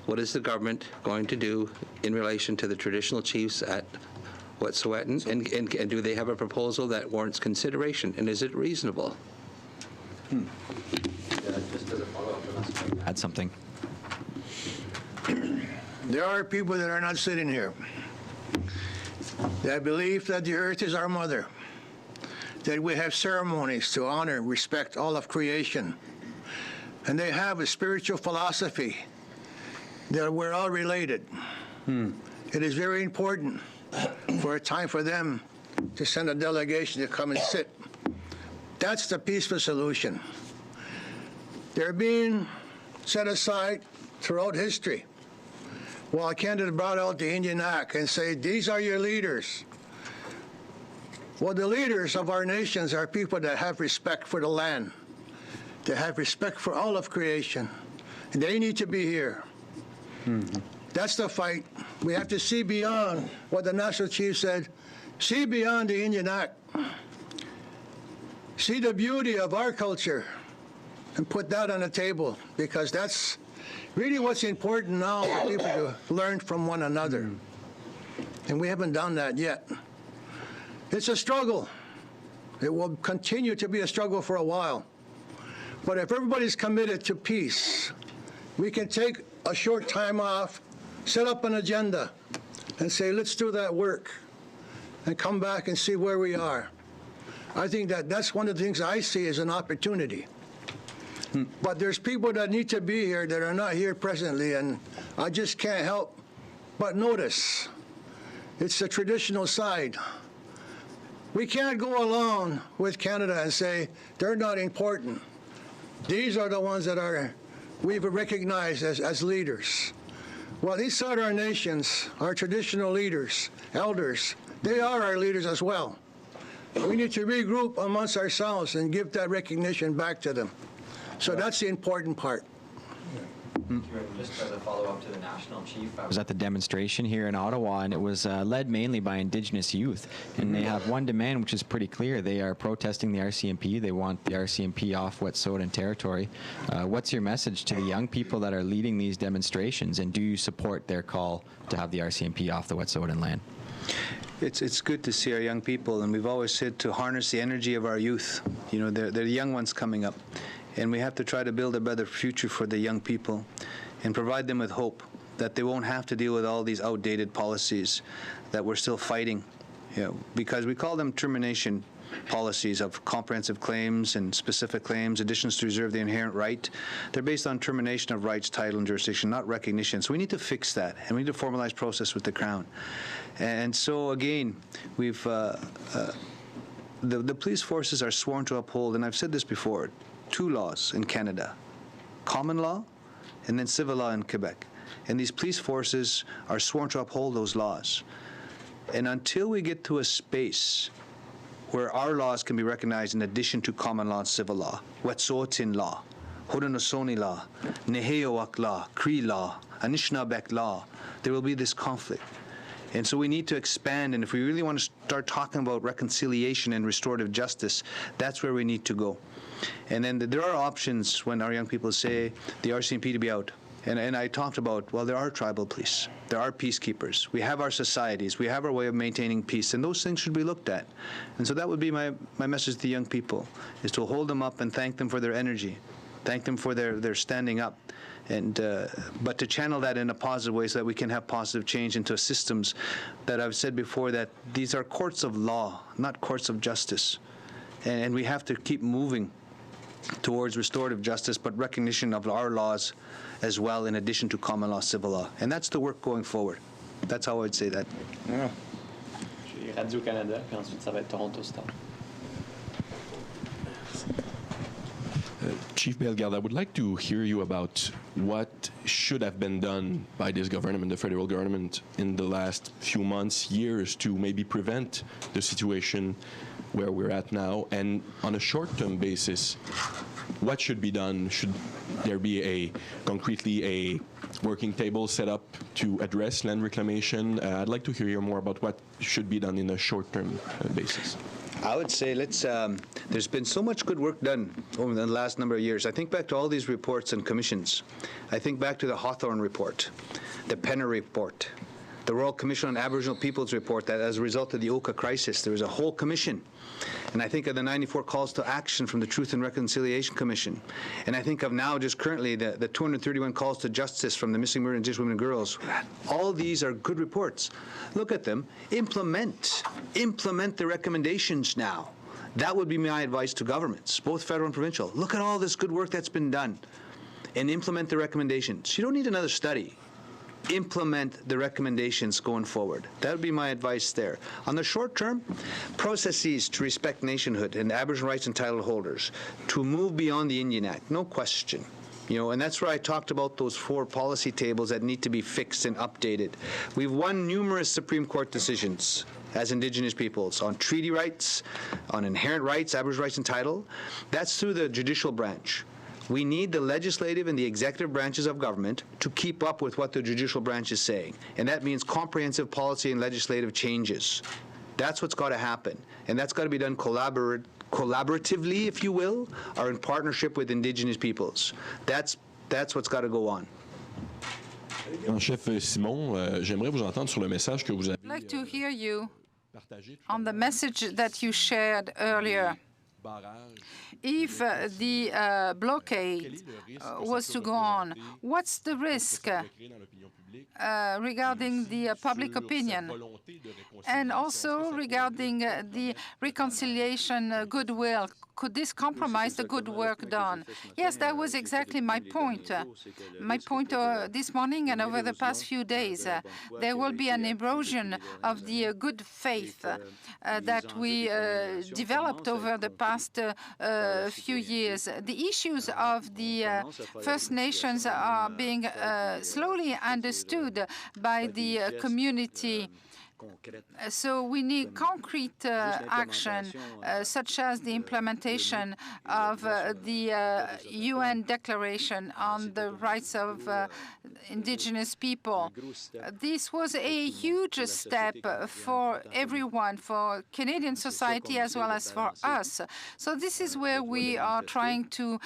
What is the government going to do in relation to the traditional chiefs at Wet'suwet'en, and do they have a proposal that warrants consideration, and is it reasonable? Just as a follow-up, add something. There are people that are not sitting here that believe that the earth is our mother, that we have ceremonies to honor and respect all of creation, and they have a spiritual philosophy that we're all related. It is very important for a time for them to send a delegation to come and sit. That's the peaceful solution. They're being set aside throughout history. While Canada brought out the Indian Act and say, these are your leaders. Well, the leaders of our nations are people that have respect for the land. They have respect for all of creation. And they need to be here. Mm-hmm. That's the fight. We have to see beyond what the National Chief said. See beyond the Indian Act. See the beauty of our culture and put that on the table, because that's really what's important now for people to learn from one another. and we haven't done that yet. It's a struggle. It will continue to be a struggle for a while. But if everybody's committed to peace, we can take a short time off, set up an agenda, and say, let's do that work, and come back and see where we are. I think that's one of the things I see as an opportunity. But there's people that need to be here that are not here presently, and I just can't help but notice. It's the traditional side. We can't go along with Canada and say they're not important. These are the ones that we've recognized as leaders. Well, these are our nations, our traditional leaders, elders. They are our leaders as well. We need to regroup amongst ourselves and give that recognition back to them. So that's the important part. Just as a follow-up to the National Chief, I was at the demonstration here in Ottawa, and it was led mainly by Indigenous youth. And they have one demand, which is pretty clear. They are protesting the RCMP. They want the RCMP off Wet'suwet'en territory. What's your message to the young people that are leading these demonstrations, and do you support their call to have the RCMP off the Wet'suwet'en land? It's good to see our young people, and we've always said to harness the energy of our youth. You know, they're the young ones coming up. And we have to try to build a better future for the young people and provide them with hope that they won't have to deal with all these outdated policies that we're still fighting, because we call them termination policies of comprehensive claims and specific claims, additions to reserve the inherent right. They're based on termination of rights, title, and jurisdiction, not recognition. So we need to fix that, and we need to formalize process with the Crown. And so, again, we've the police forces are sworn to uphold, and I've said this before, 2 laws in Canada, common law and then civil law in Quebec. And these police forces are sworn to uphold those laws. And until we get to a space where our laws can be recognized in addition to common law and civil law, Wet'suwet'en law, Haudenosaunee law, Nehiyawak law, Cree law, Anishinaabeg law, there will be this conflict. And so we need to expand, and if we really want to start talking about reconciliation and restorative justice, that's where we need to go. And then there are options when our young people say the RCMP to be out. And I talked about, well, there are tribal police. There are peacekeepers. We have our societies. We have our way of maintaining peace. And those things should be looked at. And so that would be my message to the young people, is to hold them up and thank them for their energy. Thank them for their standing up. And but to channel that in a positive way so that we can have positive change into systems that I've said before, that these are courts of law, not courts of justice. And we have to keep moving towards restorative justice, but recognition of our laws as well, in addition to common law, civil law. And that's the work going forward. That's how I'd say that. Yeah. Radio-Canada, puis ensuite ça va être Toronto Star. Chief Bellegarde, I would like to hear you about what should have been done by this government, the federal government, in the last few months, years, to maybe prevent the situation where we're at now, and on a short-term basis, what should be done? Should there be concretely a working table set up to address land reclamation? I'd like to hear more about what should be done in a short-term basis. I would say there's been so much good work done over the last number of years. I think back to all these reports and commissions. I think back to the Hawthorne report, the Penner report, the Royal Commission on Aboriginal Peoples report, that as a result of the Oka crisis, there was a whole commission. And I think of the 94 calls to action from the Truth and Reconciliation Commission. And I think of now, just currently, the 231 calls to justice from the Missing Murdered Indigenous Women and Girls. All these are good reports. Look at them. Implement the recommendations now. That would be my advice to governments, both federal and provincial. Look at all this good work that's been done and implement the recommendations. You don't need another study. Implement the recommendations going forward. That would be my advice there. On the short term, processes to respect nationhood and Aboriginal rights and title holders, to move beyond the Indian Act, no question. And that's where I talked about those 4 policy tables that need to be fixed and updated. We've won numerous Supreme Court decisions as Indigenous peoples on treaty rights, on inherent rights, Aboriginal rights and title. That's through the judicial branch. We need the legislative and the executive branches of government to keep up with what the judicial branch is saying. And that means comprehensive policy and legislative changes. That's what's got to happen. And that's got to be done collaboratively, if you will, or in partnership with Indigenous peoples. That's what's got to go on. Chef Simon, j'aimerais vous entendre sur le message que vous avez. I'd like like to hear you on the message that you shared earlier. If the blockade was to go on, what's the risk regarding the public opinion, and also regarding the reconciliation goodwill? Could this compromise the good work done? Yes, that was exactly my point. My point this morning and over the past few days. There will be an erosion of the good faith that we developed over the past few years. The issues of the First Nations are being slowly understood by the community. So we need concrete action, such as the implementation of the UN Declaration on the Rights of Indigenous People. This was a huge step for everyone, for Canadian society as well as for us. So this is where we are trying to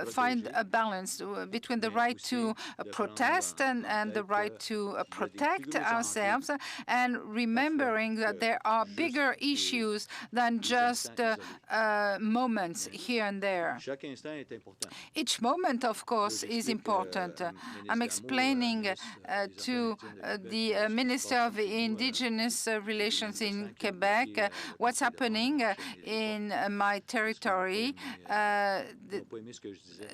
find a balance between the right to protest and the right to protect ourselves, and remembering that there are bigger issues than just moments here and there. Each moment, of course, is important. I'm explaining to the Minister of Indigenous Relations in Quebec what's happening in my territory.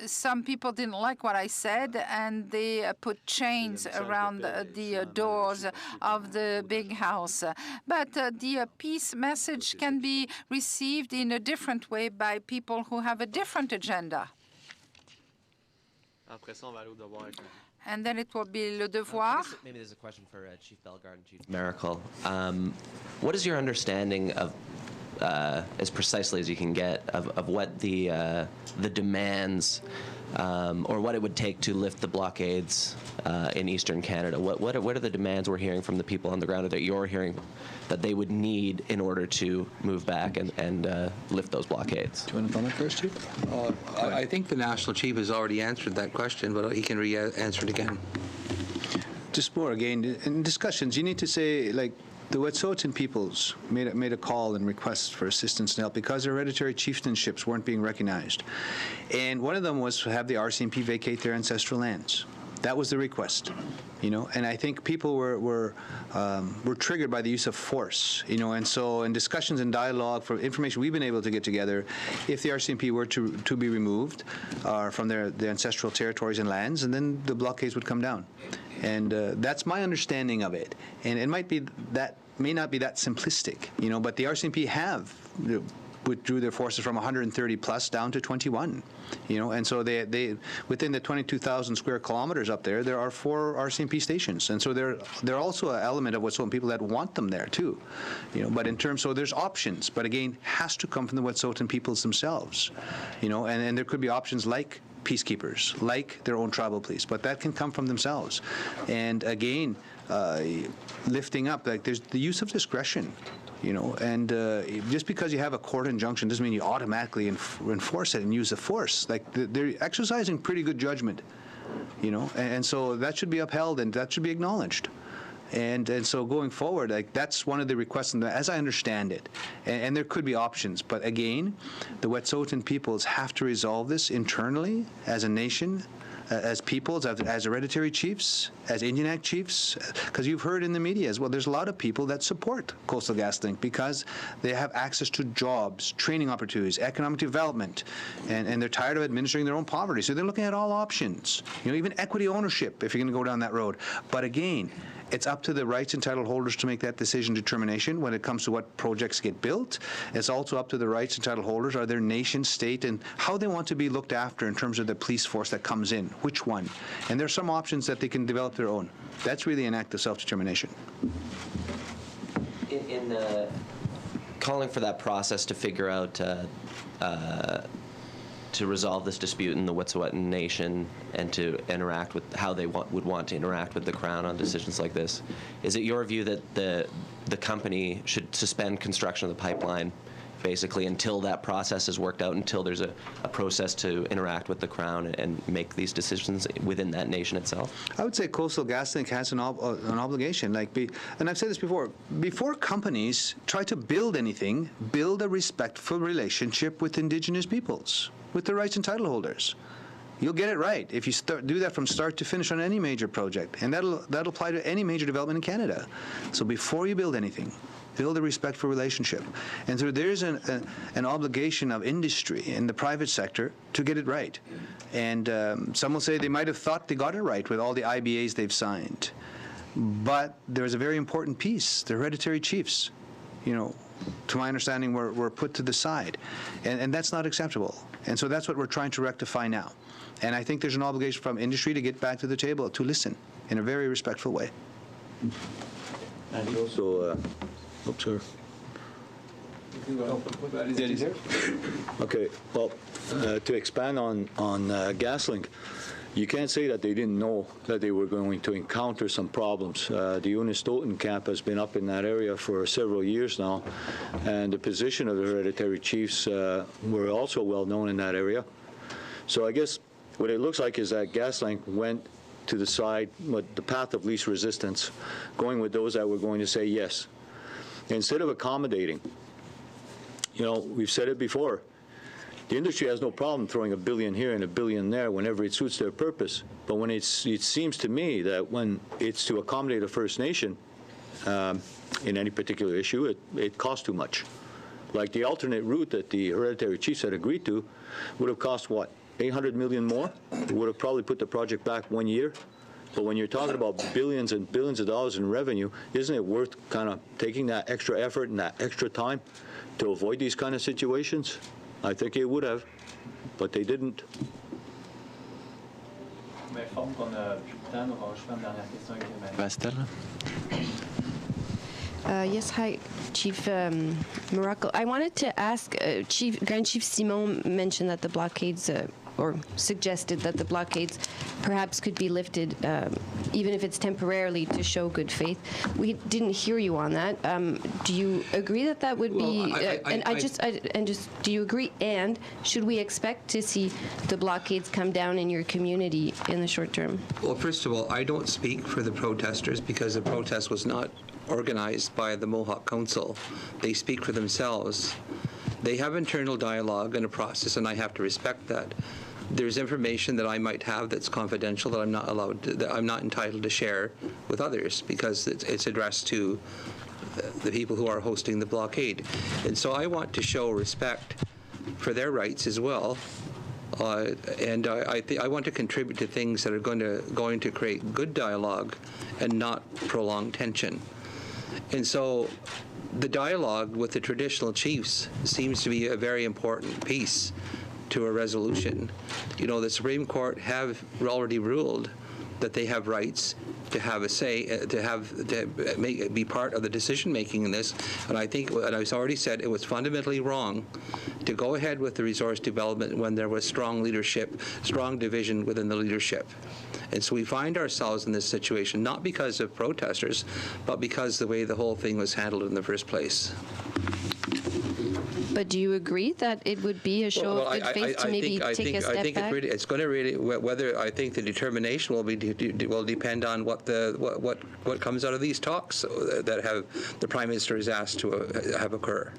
Some people didn't like what I said, and they put chains around the doors of the big house. But the peace message can be received in a different way by people who have a different agenda. And then it will be Le Devoir. Maybe there's a question for Chief Bellegarde and Chief Miracle. What is your understanding of, as precisely as you can get, of what the demands or what it would take to lift the blockades in Eastern Canada? What are the demands we're hearing from the people on the ground, or that you're hearing that they would need in order to move back and lift those blockades? Do you want to comment first, Chief? I think the National Chief has already answered that question, but he can re-answer it again. Just more, again, in discussions, you need to say, like, the Wet'suwet'en peoples made a call and request for assistance and help because their hereditary chieftainships weren't being recognized. And one of them was to have the RCMP vacate their ancestral lands. That was the request, you know, and I think people were triggered by the use of force, you know, and so in discussions and dialogue for information we've been able to get together, if the RCMP were to be removed from their ancestral territories and lands, and then the blockades would come down. And that's my understanding of it. And it might be that, may not be that simplistic, you know, but the RCMP have withdrew their forces from 130 plus down to 21, you know, and so they within the 22,000 square kilometers up there, there are 4 RCMP stations, and so they're also an element of Wet'suwet'en people that want them there too, you know. But in terms, so there's options, but again, has to come from the Wet'suwet'en peoples themselves, you know, and there could be options like peacekeepers, like their own tribal police, but that can come from themselves. And again, lifting up, like there's the use of discretion, you know, and just because you have a court injunction doesn't mean you automatically enforce it and use the force. Like they're exercising pretty good judgment, you know, and so that should be upheld and that should be acknowledged. And so going forward, like that's one of the requests, as I understand it, and there could be options. But again, the Wet'suwet'en peoples have to resolve this internally as a nation, as peoples, as hereditary chiefs, as Indian Act chiefs, because you've heard in the media as well, there's a lot of people that support Coastal GasLink because they have access to jobs, training opportunities, economic development, and they're tired of administering their own poverty. So they're looking at all options, you know, even equity ownership if you're going to go down that road. But again, it's up to the rights and title holders to make that decision determination when it comes to what projects get built. It's also up to the rights and title holders, are their nation, state, and how they want to be looked after in terms of the police force that comes in, which one. And there's some options that they can develop their own. That's really an act of self-determination. In calling for that process to figure out to resolve this dispute in the Wet'suwet'en Nation and to interact with how they would want to interact with the Crown on decisions like this, is it your view that the company should suspend construction of the pipeline basically, until that process is worked out, until there's a process to interact with the Crown and make these decisions within that nation itself? I would say Coastal GasLink has an obligation. And I've said this before companies try to build anything, build a respectful relationship with Indigenous peoples, with the rights and title holders. You'll get it right if you do that from start to finish on any major project, and that'll apply to any major development in Canada. So before you build anything, build a respectful relationship. And so there's an obligation of industry in the private sector to get it right. And some will say they might have thought they got it right with all the IBAs they've signed. But there's a very important piece, the hereditary chiefs, to my understanding, were put to the side. And that's not acceptable. And so that's what we're trying to rectify now. And I think there's an obligation from industry to get back to the table, to listen in a very respectful way. And also, oops, sir. Okay, well, to expand on GasLink, you can't say that they didn't know that they were going to encounter some problems. The Unistoten camp has been up in that area for several years now, and the position of the hereditary chiefs were also well known in that area. So I guess what it looks like is that GasLink went to the side, the path of least resistance, going with those that were going to say yes. Instead of accommodating, we've said it before, the industry has no problem throwing $1 billion here and $1 billion there whenever it suits their purpose. But when it seems to me that when it's to accommodate a First Nation in any particular issue, it costs too much. Like the alternate route that the hereditary chiefs had agreed to would have cost, what, $800 million more? It would have probably put the project back 1 year. But when you're talking about billions and billions of dollars in revenue, isn't it worth kind of taking that extra effort and that extra time to avoid these kind of situations? I think it would have, but they didn't. Yes, hi, Chief Morocco. I wanted to ask, Grand Chief Simon mentioned that the blockades, or suggested that the blockades perhaps could be lifted, even if it's temporarily, to show good faith. We didn't hear you on that. Do you agree that that would be? Do you agree? And should we expect to see the blockades come down in your community in the short term? Well, first of all, I don't speak for the protesters because the protest was not organized by the Mohawk Council. They speak for themselves. They have internal dialogue and a process, and I have to respect that. There's information that I might have that's confidential that I'm not allowed to, that I'm not entitled to share with others because it's addressed to the people who are hosting the blockade. And so I want to show respect for their rights as well. And I want to contribute to things that are going to create good dialogue and not prolong tension. And so the dialogue with the traditional chiefs seems to be a very important piece to a resolution. The Supreme Court have already ruled that they have rights to have a say, be part of the decision making in this. And I think, and I've already said, it was fundamentally wrong to go ahead with the resource development when there was strong leadership, strong division within the leadership. And so we find ourselves in this situation not because of protesters, but because the way the whole thing was handled in the first place. But do you agree that it would be a show of good faith to maybe take a step back? I think it's going to really, whether I think the determination will depend on what comes out of these talks that the Prime Minister is asked to have occur.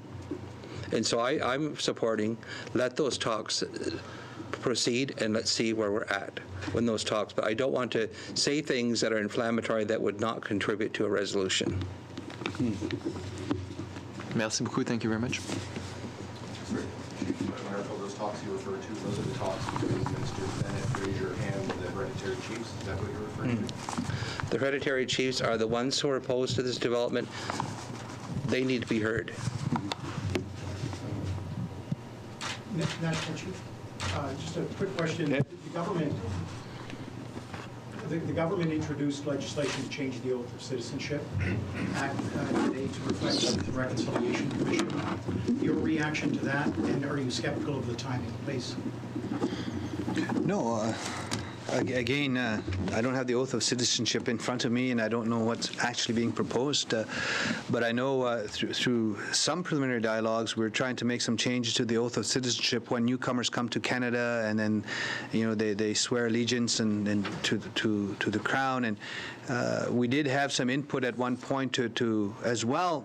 And so I'm supporting, let those talks proceed and let's see where we're at when those talks. But I don't want to say things that are inflammatory that would not contribute to a resolution. Merci beaucoup. Thank you very much. Those talks you refer to, those are the talks between Minister Bennett, Fraser, and the hereditary chiefs. Is that what you're referring to? The hereditary chiefs are the ones who are opposed to this development. They need to be heard. National Chief, just a quick question. The government introduced legislation to change the Oath of Citizenship Act today to reflect the Reconciliation Commission. Your reaction to that, and are you skeptical of the timing, please? No, Again, I don't have the oath of citizenship in front of me, and I don't know what's actually being proposed. But I know through some preliminary dialogues, we're trying to make some changes to the oath of citizenship when newcomers come to Canada, and then, they swear allegiance and to the Crown. And we did have some input at one point to as well,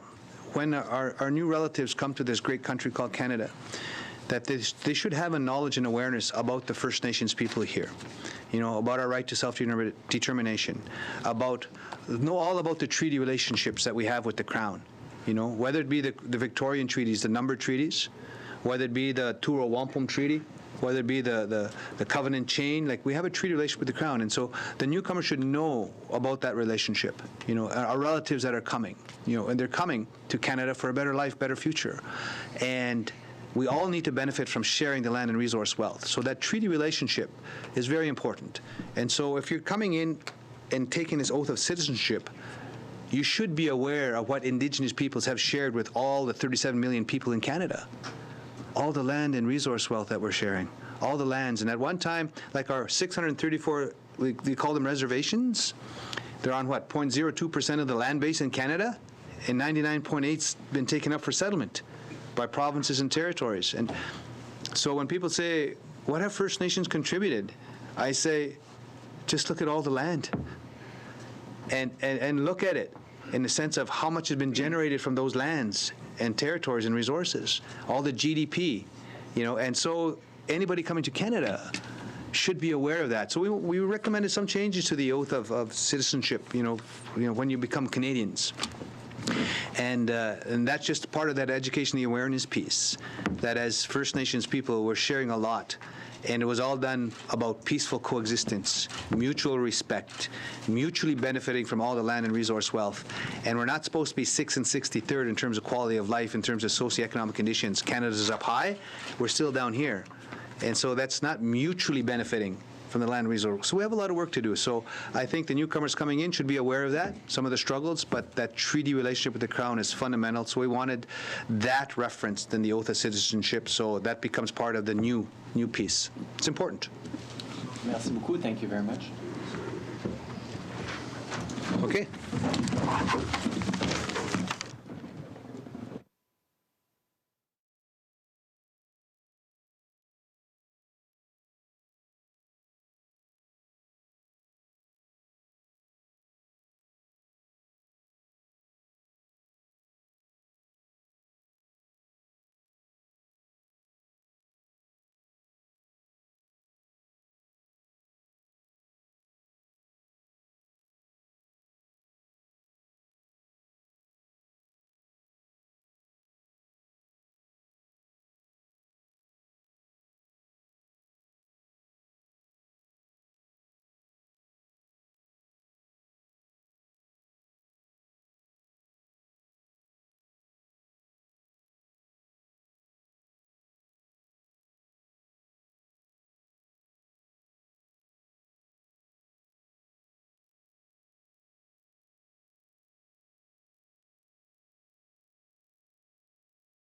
when our new relatives come to this great country called Canada, that they should have a knowledge and awareness about the First Nations people here, about our right to self-determination, know all about the treaty relationships that we have with the Crown, whether it be the Victorian treaties, the numbered treaties, whether it be the Turo Wampum Treaty, whether it be the covenant chain. Like, we have a treaty relationship with the Crown, and so the newcomer should know about that relationship. Our relatives that are coming, and they're coming to Canada for a better life, better future, and we all need to benefit from sharing the land and resource wealth. So that treaty relationship is very important. And so if you're coming in and taking this oath of citizenship, you should be aware of what Indigenous peoples have shared with all the 37 million people in Canada. All the land and resource wealth that we're sharing, all the lands. And at one time, like our 634, we call them reservations, they're on 0.02% of the land base in Canada, and 99.8's been taken up for settlement by provinces and territories. And so when people say, what have First Nations contributed? I say, just look at all the land and look at it in the sense of how much has been generated from those lands and territories and resources, all the GDP, and so anybody coming to Canada should be aware of that. So we recommended some changes to the oath of citizenship, when you become Canadians. And that's just part of that education, the awareness piece, that as First Nations people, we're sharing a lot. And it was all done about peaceful coexistence, mutual respect, mutually benefiting from all the land and resource wealth. And we're not supposed to be 6th and 63rd in terms of quality of life, in terms of socioeconomic conditions. Canada's up high, we're still down here. And so that's not mutually benefiting from the land resource. So we have a lot of work to do. So I think the newcomers coming in should be aware of that, some of the struggles, but that treaty relationship with the Crown is fundamental. So we wanted that referenced in the oath of citizenship, so that becomes part of the new piece. It's important. Merci beaucoup. Thank you very much. Okay.